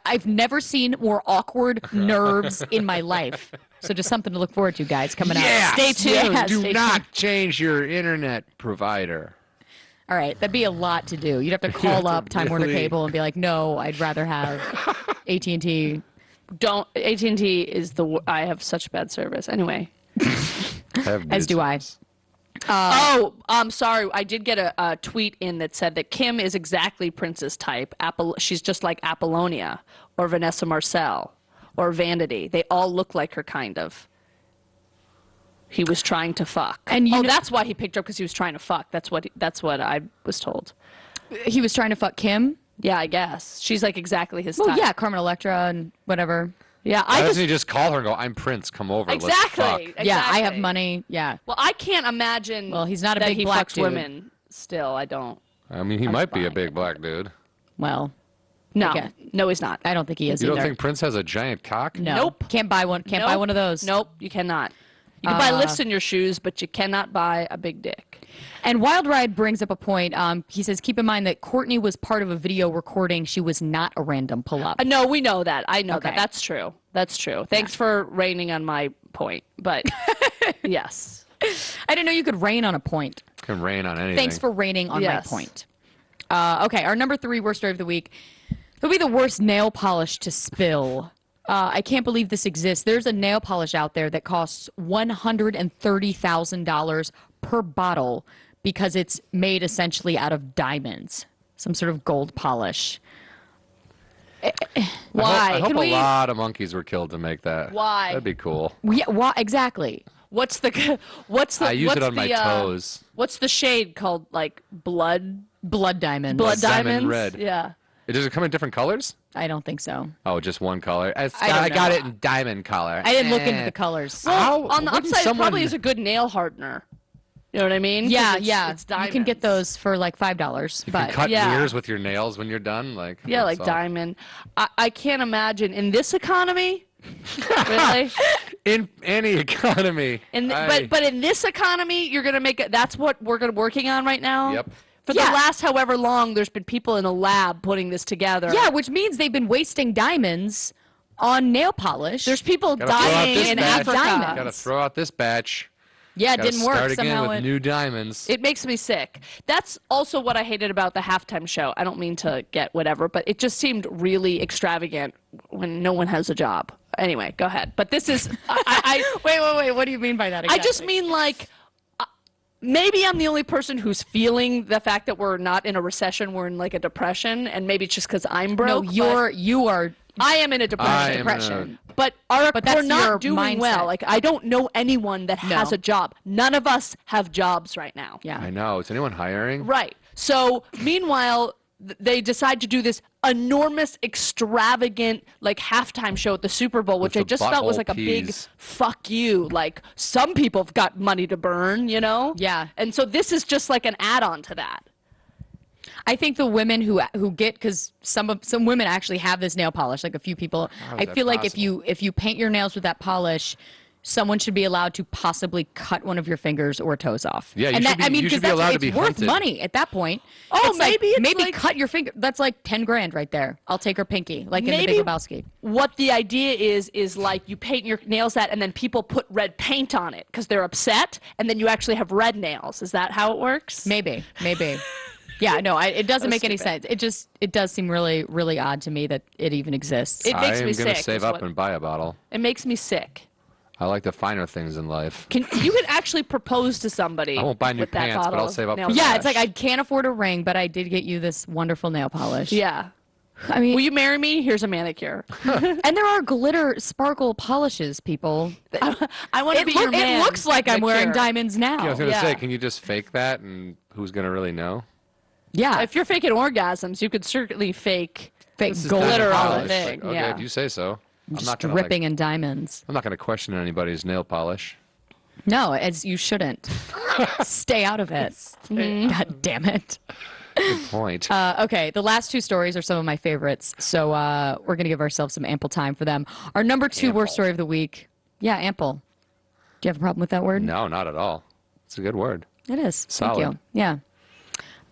I've never seen more awkward nerves in my life. So just something to look forward to, guys, coming out. Stay tuned. Yeah, Do stay not tuned. change your internet provider. All right, that'd be a lot to do. You'd have to call up Time Warner really- Cable and be like, "No, I'd rather have AT&T." Don't AT&T is I have such bad service. Anyway. As do I. I'm sorry. I did get a tweet in that said that Kim is exactly Prince's type. She's just like Apollonia or Vanessa Marcel or Vanity. They all look like her, kind of. He was trying to fuck. And that's why he picked her, because he was trying to fuck. That's what I was told. He was trying to fuck Kim? Yeah, I guess. She's like exactly his Well, type. yeah, Carmen Electra and whatever. Yeah, Why doesn't he just call her and go, "I'm Prince, come over, let's fuck." Yeah, I have money. Yeah. Well, I can't imagine. Well, he's not a that big he black fucks dude. women. Still, I don't. I mean, he might be a big black dude. Well, No, okay. no, he's not. I don't think he is You don't either. think Prince has a giant cock? No. Nope. Can't buy one. Can't buy one of those. Nope, you cannot. You can buy lifts in your shoes, but you cannot buy a big dick. And Wild Ride brings up a point. He says, keep in mind that Courtney was part of a video recording. She was not a random pull-up. No, we know that. I know Okay. that. That's true. That's true. Thanks for raining on my point. But yes. I didn't know you could rain on a point. Can rain on anything. Thanks for raining on Yes. my point. Okay, our number 3 worst story of the week. It'll be the worst nail polish to spill. I can't believe this exists. There's a nail polish out there that costs $130,000 per bottle because it's made essentially out of diamonds, some sort of gold polish. Why? I hope Can a we- lot of monkeys were killed to make that. Why? That'd be cool. Yeah, why exactly? What's the I use what's it on my the, toes. What's the shade called? Like blood Blood diamonds. blood Diamond diamonds? red. Yeah. Does it come in different colors? I don't think so. Oh, just one color. I got it in diamond color. I didn't look into the colors. Well, on the wouldn't upside, it probably someone- is a good nail hardener. You know what I mean? 'Cause Yeah, it's you can get diamonds. those for like $5. You But can cut yeah. mirrors with your nails when you're done. Yeah, like that's all. diamond. I can't imagine in this economy. Really? In any economy. But in this economy, you're gonna make it. That's what we're working on right now. Yep. For the last however long, there's been people in a lab putting this together. yeah, which means they've been wasting diamonds on nail polish. There's people Gotta throw out dying this in batch. Africa. Diamonds. Gotta throw out this batch. Yeah, it Gotta didn't work. Start again Somehow with new diamonds. It makes me sick. That's also what I hated about the halftime show. I don't mean to get whatever, but it just seemed really extravagant when no one has a job. Anyway, go ahead. But this is Wait. What do you mean by that I exactly? just mean like maybe I'm the only person who's feeling the fact that we're not in a recession, we're in like a depression, and maybe it's just because I'm broke. No, you are. I am in a depression. Depression. But But we're that's your not doing well. mindset. Like I don't know anyone that has No. a job. None of us have jobs right now. Yeah. I know. Is anyone hiring? Right. So meanwhile, they decide to do this enormous, extravagant, like halftime show at the Super Bowl, which With I the just felt was butthole like a big peas. fuck you. Like some people have got money to burn, you know? Yeah. And so this is just like an add-on to that. I think the women who get, because some women actually have this nail polish, like a few people. How is I that feel like possible? if you paint your nails with that polish, someone should be allowed to possibly cut one of your fingers or toes off. Yeah, you and should that, be- I mean, you should because be allowed to it's be worth hunted. money at that point. Oh, It's like, maybe it's maybe like- cut your finger. That's like 10 grand right there. I'll take her pinky, like in the Maybe Big Lebowski. what the idea is like you paint your nails that, and then people put red paint on it because they're upset, and then you actually have red nails. Is that how it works? Maybe. Yeah, no, it doesn't That was make any stupid. sense. It does seem really, really odd to me that it even exists. It makes I am me gonna sick. save is up what- and buy a bottle. It makes me sick. I like the finer things in life. You can actually propose to somebody. I won't buy new with that pants, but bottle I'll of save up nail for Yeah, that. it's like I can't afford a ring, but I did get you this wonderful nail polish. Yeah. I mean, Will you marry me? Here's a manicure. and there are glitter sparkle polishes, people. I want to be your man. It looks like I'm wearing Manicure. diamonds now. Yeah, I was gonna yeah. say, can you just fake that, and who's gonna really know? Yeah, If you're faking orgasms, you could certainly fake fake This is glitter diamond on polish. the thing. Like, okay, yeah. if you say so. I'm Just not gonna dripping in diamonds. I'm not gonna question anybody's nail polish. No, as you shouldn't. Stay out of it. God damn it. Good point. Okay, the last two stories are some of my favorites, so we're going to give ourselves some ample time for them. Our number two worst story of the week. Yeah, ample. Do you have a problem with that word? No, not at all. It's a good word. It is. Solid. Thank you. Yeah.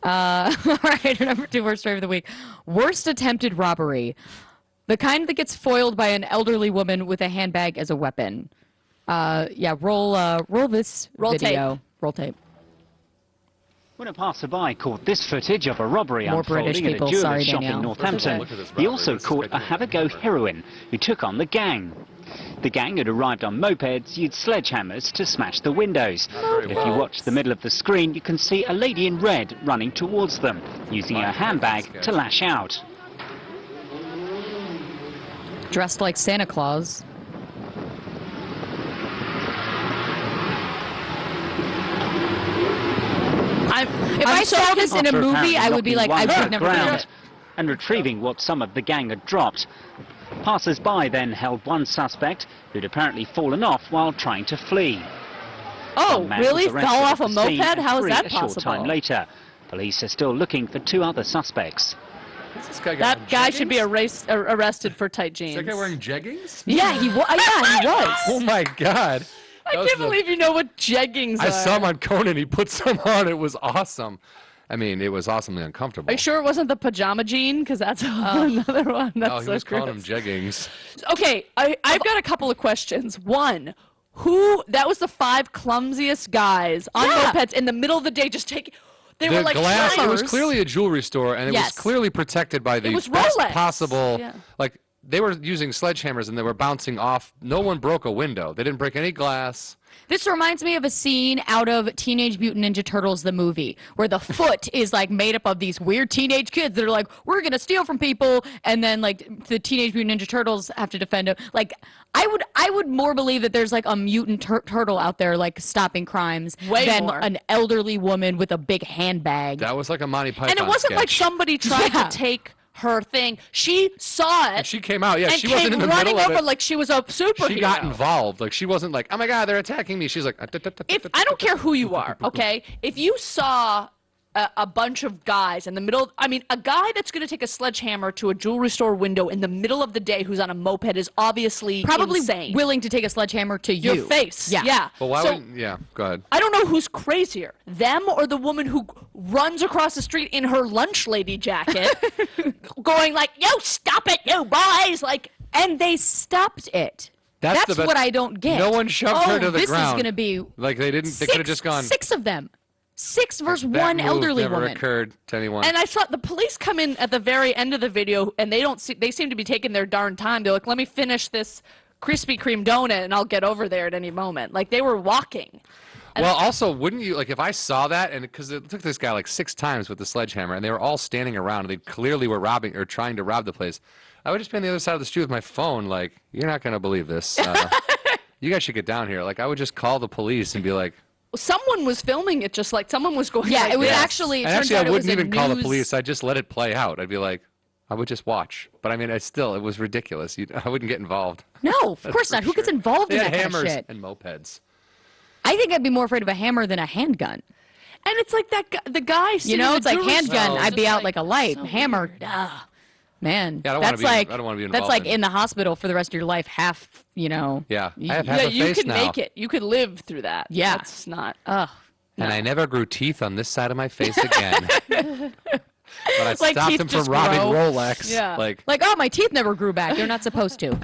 All right, our number two worst story of the week. Worst attempted robbery. The kind that gets foiled by an elderly woman with a handbag as a weapon. Yeah, roll this Roll video. tape. Roll tape. When a passerby caught this footage of a robbery More British unfolding at a people. jeweller's Sorry, shop Danielle. in Northampton, Look at this he robbery. also This is caught a good. have-a-go heroine who took on the gang. The gang had arrived on mopeds, used sledgehammers to smash the windows. But if you watch the middle of the screen, you can see a lady in red running towards them, using her handbag to lash out. Dressed like Santa Claus. If I saw this in a After movie, I would be like, I apparently would knocking never one do to the it. ground and retrieving what some of the gang had dropped. Passers-by then held one suspect who'd apparently fallen off while trying to flee. Oh, One man really? was arrested Fell off at a the scene moped? and How is free that a short time possible? later. Police are still looking for two other suspects. What's this guy got That on guy should be jeggings? arrested for tight Is jeans. that guy wearing jeggings? Yeah, he was. Yeah, he was. Oh my god. I can't believe you know what jeggings are. I saw him on Conan. He put some on. It was awesome. I mean, it was awesomely uncomfortable. Are you sure it wasn't the pajama jean? Because that's another one. That's No, he so was calling them gross. jeggings. Okay, I've got a couple of questions. One, that was the 5 clumsiest guys on mopeds in the middle of the day just taking, they The were like glass, it was climbers. clearly a jewelry store, and it Yes. was clearly protected by the was best Rolex. possible, Yeah. like, they were using sledgehammers and they were bouncing off. No one broke a window. They didn't break any glass. This reminds me of a scene out of Teenage Mutant Ninja Turtles, the movie, where the foot is like made up of these weird teenage kids that are like, we're going to steal from people. And then like the Teenage Mutant Ninja Turtles have to defend them. Like, I would more believe that there's like a mutant turtle out there, like stopping crimes Way than more. an elderly woman with a big handbag. That was like a Monty Python And it wasn't like sketch. somebody tried Yeah. to take her thing. She saw it. And she came out. Yeah, and she wasn't in the running middle of over it. like she was a superhero. She got involved. Like she wasn't like, oh my God, they're attacking me. She's like, if I don't care who you are, okay? If you saw a bunch of guys in the middle, I mean, a guy that's going to take a sledgehammer to a jewelry store window in the middle of the day who's on a moped is obviously Probably insane. willing to take a sledgehammer to Your you. face. Yeah. Yeah. well, why So, wouldn't, yeah, go ahead. I don't know who's crazier, them or the woman who runs across the street in her lunch lady jacket, going like, "Yo, stop it, you boys!" Like, And they stopped it. That's That's the best- what I don't get. No one shoved her to the this ground. is going to be Like they didn't. They could have just gone. 6 of them. 6 versus That one move elderly never woman. occurred to anyone. and I saw the police come in at the very end of the video, and they seem to be taking their darn time. They're like, "Let me finish this Krispy Kreme donut, and I'll get over there at any moment." Like they were walking. Well, also, wouldn't you, like, if I saw that, and because it took this guy like 6 times with the sledgehammer, and they were all standing around, and they clearly were robbing or trying to rob the place, I would just be on the other side of the street with my phone, like, you're not going to believe this. You guys should get down here. Like, I would just call the police and be like, Someone was filming it, just like someone was going. Yeah, like it was this. actually. It and turns actually, out I it was wouldn't a even call the news- police. I'd just let it play out. I'd be like, I would just watch. But I mean, it was ridiculous. I wouldn't get involved. No, of course not. Who gets involved They in had that kind of hammers shit? and mopeds. I think I'd be more afraid of a hammer than a handgun. And it's like that. The guy. You know, it's like handgun. store. I'd be Just out like a light. so Hammer. weird. Man, Yeah, I don't wanna that's be- like I don't wanna be that's involved like in- in the hospital for the rest of your life. Half, you know. Yeah, You- I have half a you face could now. make it. You could live through that. Yeah. That's not. Ugh. And I never grew teeth on this side of my face again. But I Like stopped teeth him from just robbing grow. Rolex. Yeah. Like, Like, oh, my teeth never grew back. They're not supposed to.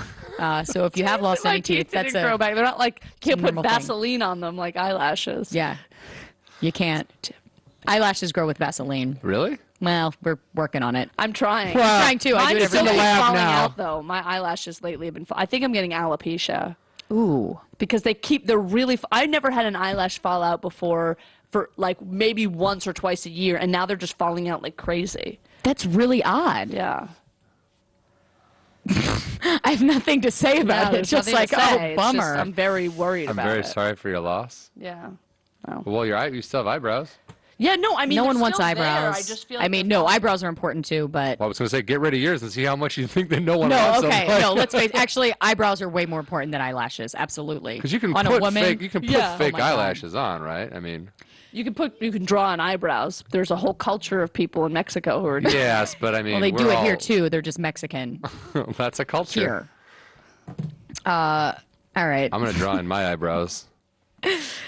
So if you have lost My any teeth, that's didn't grow a back. They're not like can't put normal thing. Vaseline on them like eyelashes. yeah. You can't. Eyelashes grow with Vaseline. really? Well, we're working on it. I'm trying. I'm trying too. I do it Mine's every still day. keep falling now. out though. My eyelashes lately have been. I think I'm getting alopecia Ooh. because they're really. I never had an eyelash fall out before for like maybe once or twice a year, and now they're just falling out like crazy. That's really odd. Yeah. I have nothing to say about it. there's It's just nothing like, to say. oh, It's bummer. just, I'm very worried I'm about very it. sorry for your loss. Yeah. Well, you still have eyebrows. Yeah. No. I mean, no they're one wants still there. eyebrows. I just feel. I Like mean, they're no, falling- eyebrows are important too, but. Well, I was going to say, get rid of yours and see how much you think that no one No, wants them. okay, no. Let's face. Actually, eyebrows are way more important than eyelashes. Absolutely. Because you can on put a woman. fake, you can put Yeah. fake Oh my God. eyelashes on, right? I mean, You can draw on eyebrows. There's a whole culture of people in Mexico who are. yes, but I mean, Well, they we're do it all, here too. They're just Mexican That's a culture. here. All right. I'm going to draw in my eyebrows.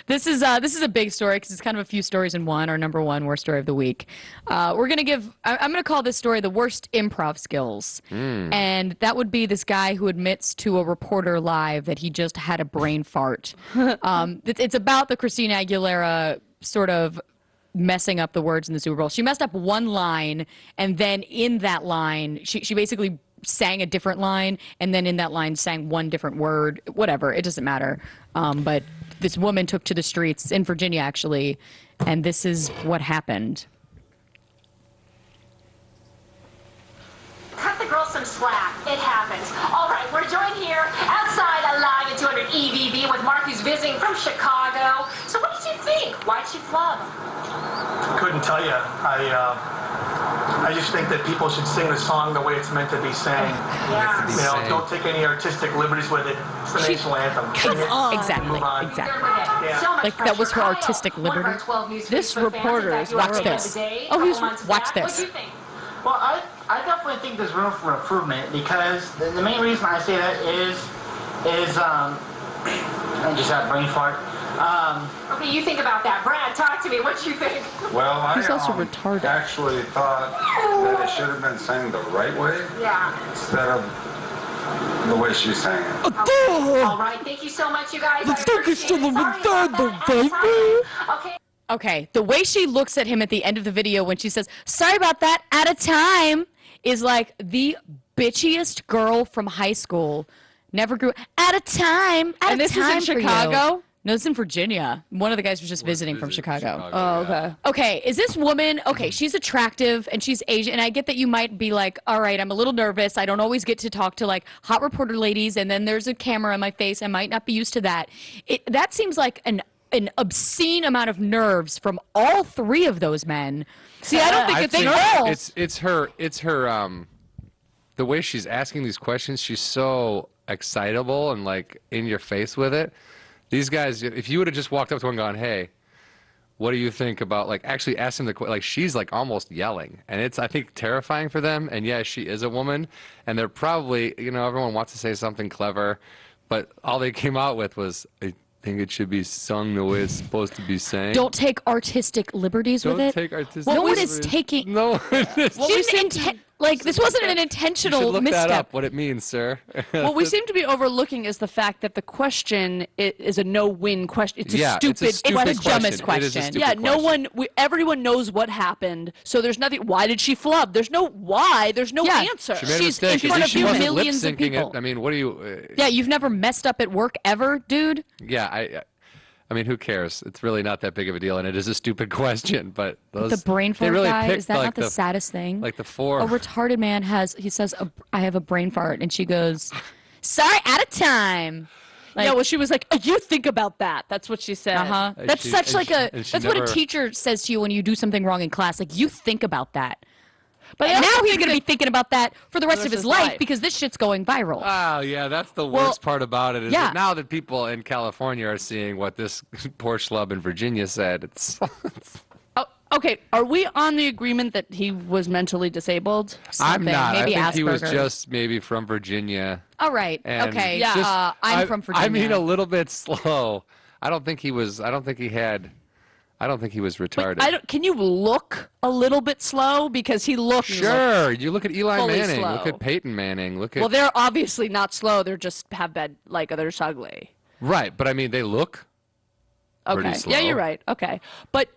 This is a big story because it's kind of a few stories in one. Our number one worst story of the week. We're gonna give. I'm gonna call this story the worst improv skills, and that would be this guy who admits to a reporter live that he just had a brain fart. It's about the Christina Aguilera sort of messing up the words in the Super Bowl. She messed up one line, and then in that line, she basically sang a different line, and then in that line sang one different word. Whatever, it doesn't matter. But this woman took to the streets in Virginia, actually, and this is what happened. Cut the girls some slack. It happens. All right, we're joined here outside a live at 200 EVB with Mark, who's visiting from Chicago. So what did you think? Why'd you flub? Couldn't tell you. I just think that people should sing the song the way it's meant to be sang. Yeah. You know, don't take any artistic liberties with it. It's the national anthem. Sing it, Exactly. move on. Exactly. Yeah. So much Like, that was her pressure. artistic Kyle, one of our liberty. 12 News This Facebook fans, reporter in is fact, you were watch on this. today, Oh, a he's couple months watch back. this. What do you think? Well, I definitely think there's room for improvement because the main reason I say that is I just had a brain fart. Okay, you think about that. Brad, talk to me. What do you think? Well, I He's also retarded. actually thought that it should have been sang the right way Yeah. instead of the way she sang it. All right, thank you so much, you guys. I appreciate it. Sorry about that. Okay. Okay, the way she looks at him at the end of the video when she says, "Sorry about that, at a time," is like the bitchiest girl from high school. Never grew at a time. At And a this is in time for you. Chicago? No, this is in Virginia. One of the guys was just visiting from Chicago. Oh, okay. Okay, is this woman, okay, she's attractive and she's Asian, and I get that you might be like, all right, I'm a little nervous. I don't always get to talk to like hot reporter ladies, and then there's a camera in my face. I might not be used to that. That seems like an obscene amount of nerves from all three of those men. See, I don't think it's think girls. it's her the way she's asking these questions, she's so excitable and like in your face with it. These guys, if you would have just walked up to one and gone, "Hey, what do you think about," like actually ask them like she's like almost yelling, and it's, I think, terrifying for them. And yeah, she is a woman, and they're probably, everyone wants to say something clever, but all they came out with was, "I think it should be sung the way it's supposed to be sang." Don't take artistic liberties with it. Don't take artistic No one liberties. is taking. No one is. This wasn't an intentional You should look misstep. that up, what it means, sir. What we seem to be overlooking is the fact that the question is a no-win question. It's a stupid. It's the dumbest It is a question. stupid Yeah, no question. one. Everyone knows what happened, so there's nothing. Why did she flub? There's no why. There's no answer. She made a She's mistake. in front At of least she wasn't millions of lip-syncing people. it. I mean, what do you... Yeah, you've never messed up at work ever, dude. Yeah, I mean, who cares? It's really not that big of a deal, and it is a stupid question. But those, The brain they fart really guy, picked, is that like, not the saddest thing? Like the four. A retarded man he says, I have a brain fart, and she goes, sorry, out of time. Yeah, well, she was like, you think about that. That's what she said. Uh-huh. And That's she- such and like she- a, and she that's what a never- teacher says to you when you do something wrong in class. Like, you think about that. But And I also now he's think going to be that- thinking about that for the rest of rest his of his life life. because this shit's going viral. Oh, yeah, that's the Well, worst part about it. Is yeah. that now that people in California are seeing what this poor schlub in Virginia said, it's... Oh, okay, are we on the agreement that he was mentally disabled? I'm not. Maybe I think he was Asperger's. just maybe from Virginia. All right. And Okay. just- Yeah. I'm from Virginia. I mean, a little bit slow. I don't think he was retarded. Can you look a little bit slow because he looked Sure. You look at Eli fully Manning. slow. Look at Peyton Manning. Look at... Well, they're obviously not slow. They're just have bad, like, they're just ugly. Right, but I mean, they look Okay. pretty slow. Yeah, you're right. Okay. But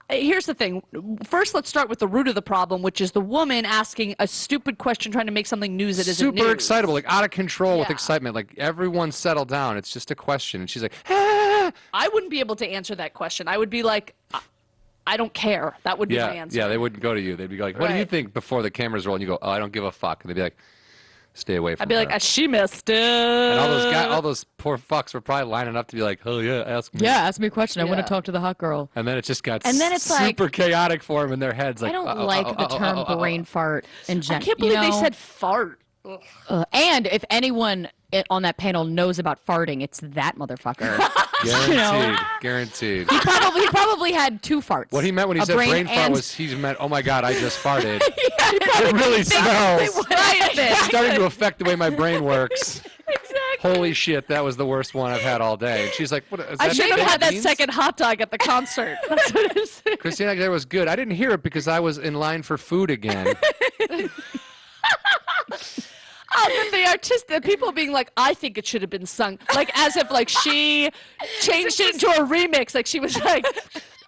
here's the thing. First, let's start with the root of the problem, which is the woman asking a stupid question trying to make something news that isn't Super news. excitable, like out of control with Yeah. excitement. Like, everyone settle down. It's just a question. And she's like, ah! I wouldn't be able to answer that question. I would be like, I don't care. That would be my answer. Yeah, they wouldn't go to you. They'd be like, what do you Right. think before the cameras roll? And you go, oh, I don't give a fuck. And they'd be like, stay away from I'd be her. like, she missed it. And all those poor fucks were probably lining up to be like, oh, yeah, ask me. Yeah, ask me a question. I want Yeah. to talk to the hot girl. And then it just got And then it's like- super chaotic for them in their heads. Like, I don't like the term brain fart in I general. can't believe they said fart. And if anyone on that panel knows about farting, it's that motherfucker. Guaranteed. You know? Guaranteed. he probably had two farts. What he meant when he A said brain fart and- was he meant, oh my God, I just farted. Yeah, It really smells. Right. It's starting to affect the way my brain works. Holy shit, that was the worst one I've had all day. And she's like, what is I that should have baked had that beans? second hot dog at the concert. That's what it is. Christina Aguilera was good. I didn't hear it because I was in line for food again. The people being like, I think it should have been sung, like as if like she changed it into a remix. Like she was like,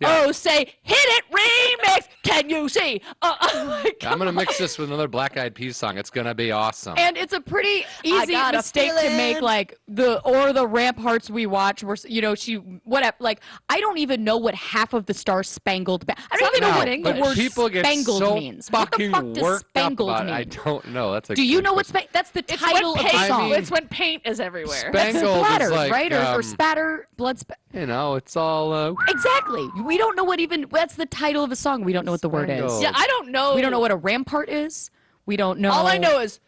oh, say hit it remix. Can you see? Like, I'm gonna mix this with another Black Eyed Peas song. It's gonna be awesome. And it's a pretty easy got a mistake to make, feeling. like the Ramparts we watch. Where she whatever. Like I don't even know what half of the Star Spangled. I don't even know what but the word people get spangled so means. What the fucking fuck does worked up spangled about mean? it. I don't know. That's a Do you good know what question. that's the it's title when of paint, the song? it's when paint is everywhere. That's Spangled is splatter, like, right? Or spatter, blood spatter. You know, it's all. Exactly. We don't know what even. That's the title of a song. We don't know what the word is. Spangled. Yeah, I don't know. We don't know what a rampart is. We don't know. All I know is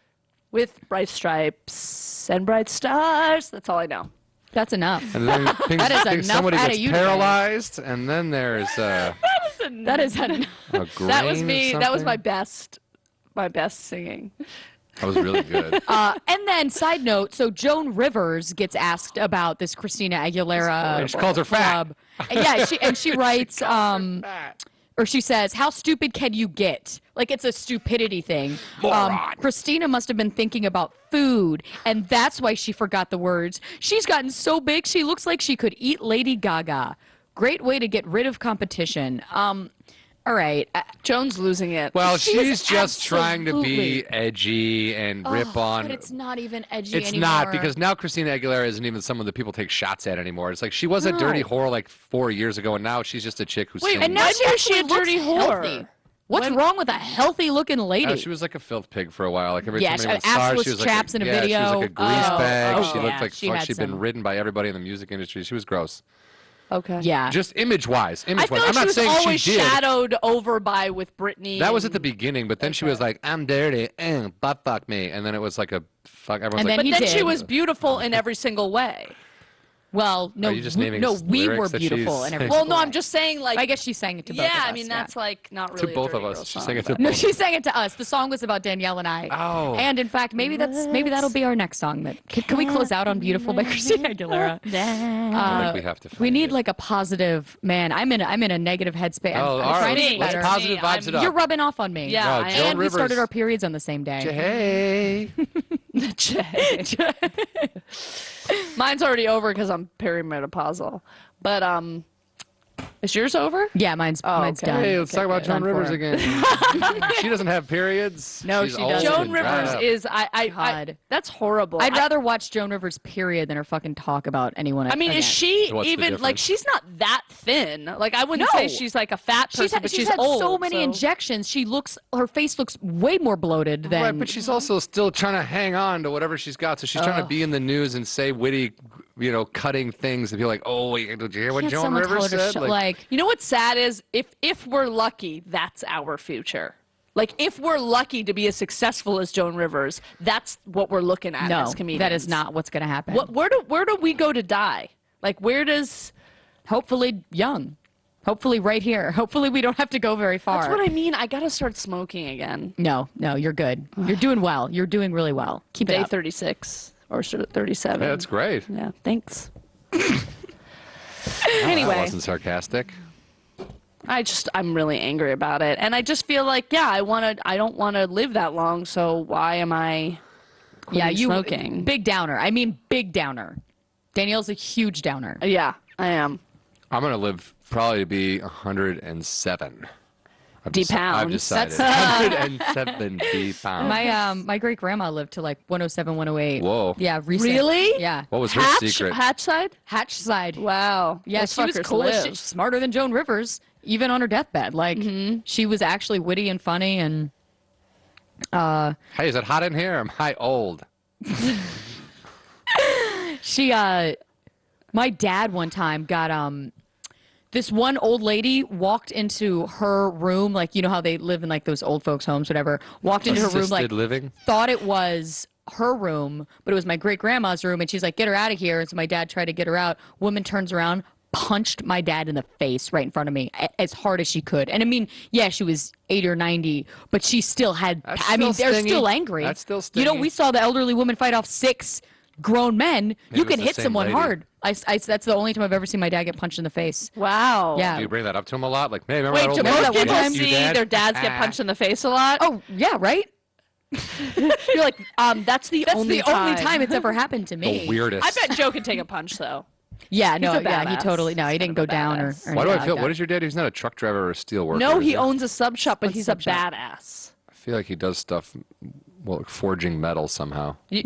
with bright stripes and bright stars. That's all I know. That's enough. And then things, That is things- enough somebody out gets of you today. paralyzed, and then there's That is enough. a grain That was or me. That was something. my best singing. That was really good. And then, side note, so Joan Rivers gets asked about this Christina Aguilera And she calls her fat. club. And she writes, or she says, "How stupid can you get?" Like it's a stupidity thing. Christina must have been thinking about food, and that's why she forgot the words. She's gotten so big, she looks like she could eat Lady Gaga. Great way to get rid of competition. All right. Joan's losing it. Well, She she's is just trying to be absolutely- edgy and rip on. But it's not even edgy It's anymore. not, because now Christina Aguilera isn't even someone that people take shots at anymore. It's like she was a dirty No. whore like 4 years ago, and now she's just a chick who Wait, sings. And now When she was actually she a dirty looks whore? healthy. What's wrong with a healthy-looking lady? She was like a filth pig for a while. Like every Yeah, time she anyone had saw her, assless she was chaps like in a She was like video. a grease bag. Oh, she yeah, looked like she fuck. had She'd been some- ridden by everybody in the music industry. She was gross. Okay. Yeah. Just image-wise. I Image-wise. feel like I'm not she was saying always she did. shadowed over by with Britney. That was at the beginning, but then she was like, "I'm dirty, butt fuck me," and then it was like a fuck. Everyone's And like, then he But then did. she was beautiful in every single way. Well, no, Are you just naming no, we lyrics were that beautiful she's in every saying? Well, single no, I'm way. just saying, like, I guess she sang it to both yeah, of us. I mean, that's like not really to both a of dirty us. girl She song, sang it to but- No, both. she sang it to us. The song was about Danielle and I. Oh. And in fact, maybe that'll be our next song. Can we close out on "Beautiful" by Christina Aguilera? I think we have to. We need like a positive man. I'm in a negative headspace. Oh, I'm all trying right. to get Let's better. positive vibes it up. You're rubbing off on me. Yeah, No, I Joan And we Rivers. started our periods on the same day. Hey. Mine's already over because I'm perimenopausal. But is yours over? Yeah, mine's okay. done. Hey, let's talk about good. Joan Done for. Rivers again. She doesn't have periods. No, She's she old doesn't. Joan and dried Rivers up. is God. that's horrible. I'd rather watch Joan Rivers' period than her fucking talk about anyone. I mean, again. is she What's the even like? difference? She's not that thin. Like I wouldn't No. say she's like a fat person, but she's had old. so many injections. Her face looks way more bloated than. Right, but she's also still trying to hang on to whatever she's got. So she's trying to be in the news and say witty, cutting things and be like, "Oh, wait, did you hear what Can't Joan someone tell Rivers her to said?" like, You know what's sad is if we're lucky, that's our future. Like if we're lucky to be as successful as Joan Rivers, that's what we're looking at no, as comedians. that is not what's going to happen. Where do we go to die? Like where does? Hopefully young. Hopefully right here. Hopefully we don't have to go very far. That's what I mean. I gotta start smoking again. No, you're good. You're doing well. You're doing really well. Keep it Day up. 36 or 37. Yeah, that's great. Yeah, thanks. That Anyway, wasn't sarcastic. I'm really angry about it, and I just feel like I don't want to live that long. So why am I? Quitting smoking. Big downer. I mean, big downer. Danielle's a huge downer. Yeah, I am. I'm gonna live probably to be 107. I've pounds. I've decided. That's- 170 pounds. My great grandma lived to like 107, 108. Whoa. Yeah, recent. Really? Yeah. What was her secret? Hatch side? Hatch side. Wow. Yeah, Those she was fuckers cool as live. shit. Smarter than Joan Rivers, even on her deathbed. Like she was actually witty and funny and. Hey, is it hot in here? Am I old? She my dad one time got this one old lady walked into her room, like you know how they live in like those old folks homes, whatever. Walked into her room like Assisted living? thought it was her room, but it was my great grandma's room, and she's like, "Get her out of here!" And so my dad tried to get her out. Woman turns around, punched my dad in the face right in front of me as hard as she could. And I mean, yeah, she was 80 or 90, but she still had. That's I mean, still they're stingy. still angry. That's still You know, stingy. we saw the elderly woman fight off 6 grown men. Maybe You it was can the hit same someone lady. hard. That's the only time I've ever seen my dad get punched in the face. Wow. Yeah. Do you bring that up to him a lot? Like, hey, remember Wait, that old do lady? most that one people time? see You, Dad? their dads get punched in the face a lot? Oh yeah, right. You're like, that's the That's only the only time it's ever happened to me. The weirdest. I bet Joe could take a punch though. Yeah, no, He's a yeah, he badass. totally. No, he didn't go down or. badass. or Why do I anything feel? like What that. is your dad? He's not a truck driver or a steel worker. No, is he owns a sub shop, but What's he's a a sub shop? badass. I feel like he does stuff, forging metal somehow. He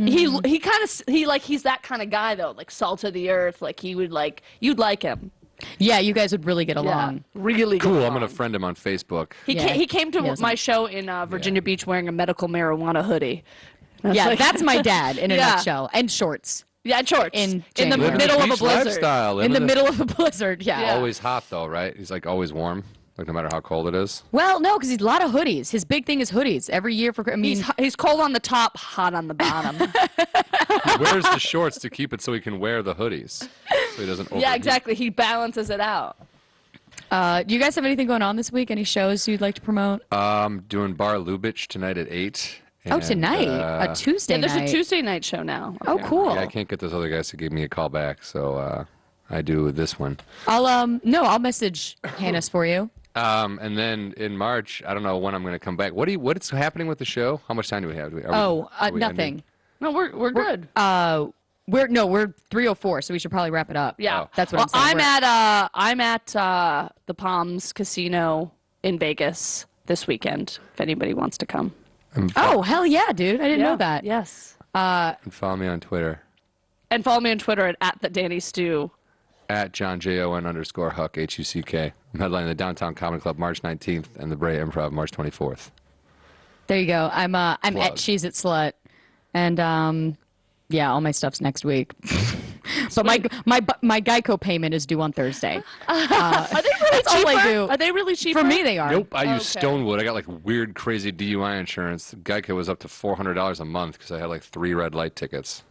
kind of he's that kind of guy though, like salt of the earth. Like you'd like him. Yeah, you guys would really get along. Yeah, really Cool. good I'm gonna along. friend him on Facebook. He came to he doesn't. my show in Virginia Beach wearing a medical marijuana hoodie. And I was Yeah, like- that's my dad in a Yeah. nutshell, and shorts. Yeah, and shorts In the January. middle of a Beach blizzard. lifestyle. In the middle of a blizzard, yeah. Always hot though, right? He's like always warm, like no matter how cold it is. Well, no, because he's a lot of hoodies. His big thing is hoodies. Every year for, I mean, He's cold on the top, hot on the bottom. He wears the shorts to keep it so he can wear the hoodies, so he doesn't. Yeah, overheat. exactly. He balances it out. do you guys have anything going on this week? Any shows you'd like to promote? Doing Bar Lubitsch tonight at 8. Oh, and, tonight, a Tuesday Yeah, there's night. a Tuesday night show now. Oh, cool. Yeah, I can't get those other guys to give me a call back, so I do this one. I'll message Hannes for you. And then in March, I don't know when I'm going to come back. What's happening with the show? How much time do we have? Are we Nothing. ending? No, we're good. We're 3:04, so we should probably wrap it up. Yeah, That's what I'm saying. I'm at the Palms Casino in Vegas this weekend. If anybody wants to come. Oh, hell yeah, dude. I didn't know that. Yes. And follow me on Twitter. And follow me on Twitter at the Danny Stew. At JohnJON_Huck, HUCK. I'm headlining the Downtown Comedy Club March 19th and the Bray Improv March 24th. There you go. I'm at Plug. Cheese It Slut. And yeah, all my stuff's next week. But my Geico payment is due on Thursday. Are they really That's all I cheaper? do. Are they really cheaper? For me, they are. Nope, I use Okay. Stonewood. I got like weird, crazy DUI insurance. Geico was up to $400 a month because I had like 3 red light tickets.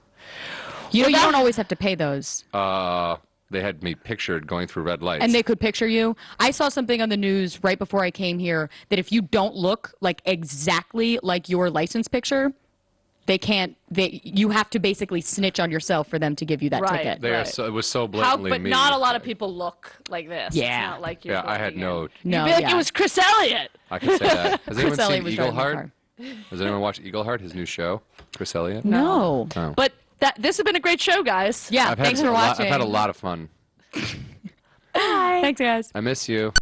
You know, you don't always have to pay those. They had me pictured going through red lights. And they could picture you. I saw something on the news right before I came here that if you don't look like exactly like your license picture, they can't. You have to basically snitch on yourself for them to give you that Right. ticket. They are it was so blatantly But me. not a lot of people look like this. Yeah. It's not like you're Yeah, I had looking no. at- No, You'd be like, yeah. it was Chris Elliott. I can say that. Has anyone Chris Elliott seen was Eagle driving the Heart? Has anyone watched Eagle Heart? His new show, Chris Elliott. No. Oh. But this has been a great show, guys. Yeah, I've had thanks for a lot- watching. I've had a lot of fun. Thanks, guys. I miss you.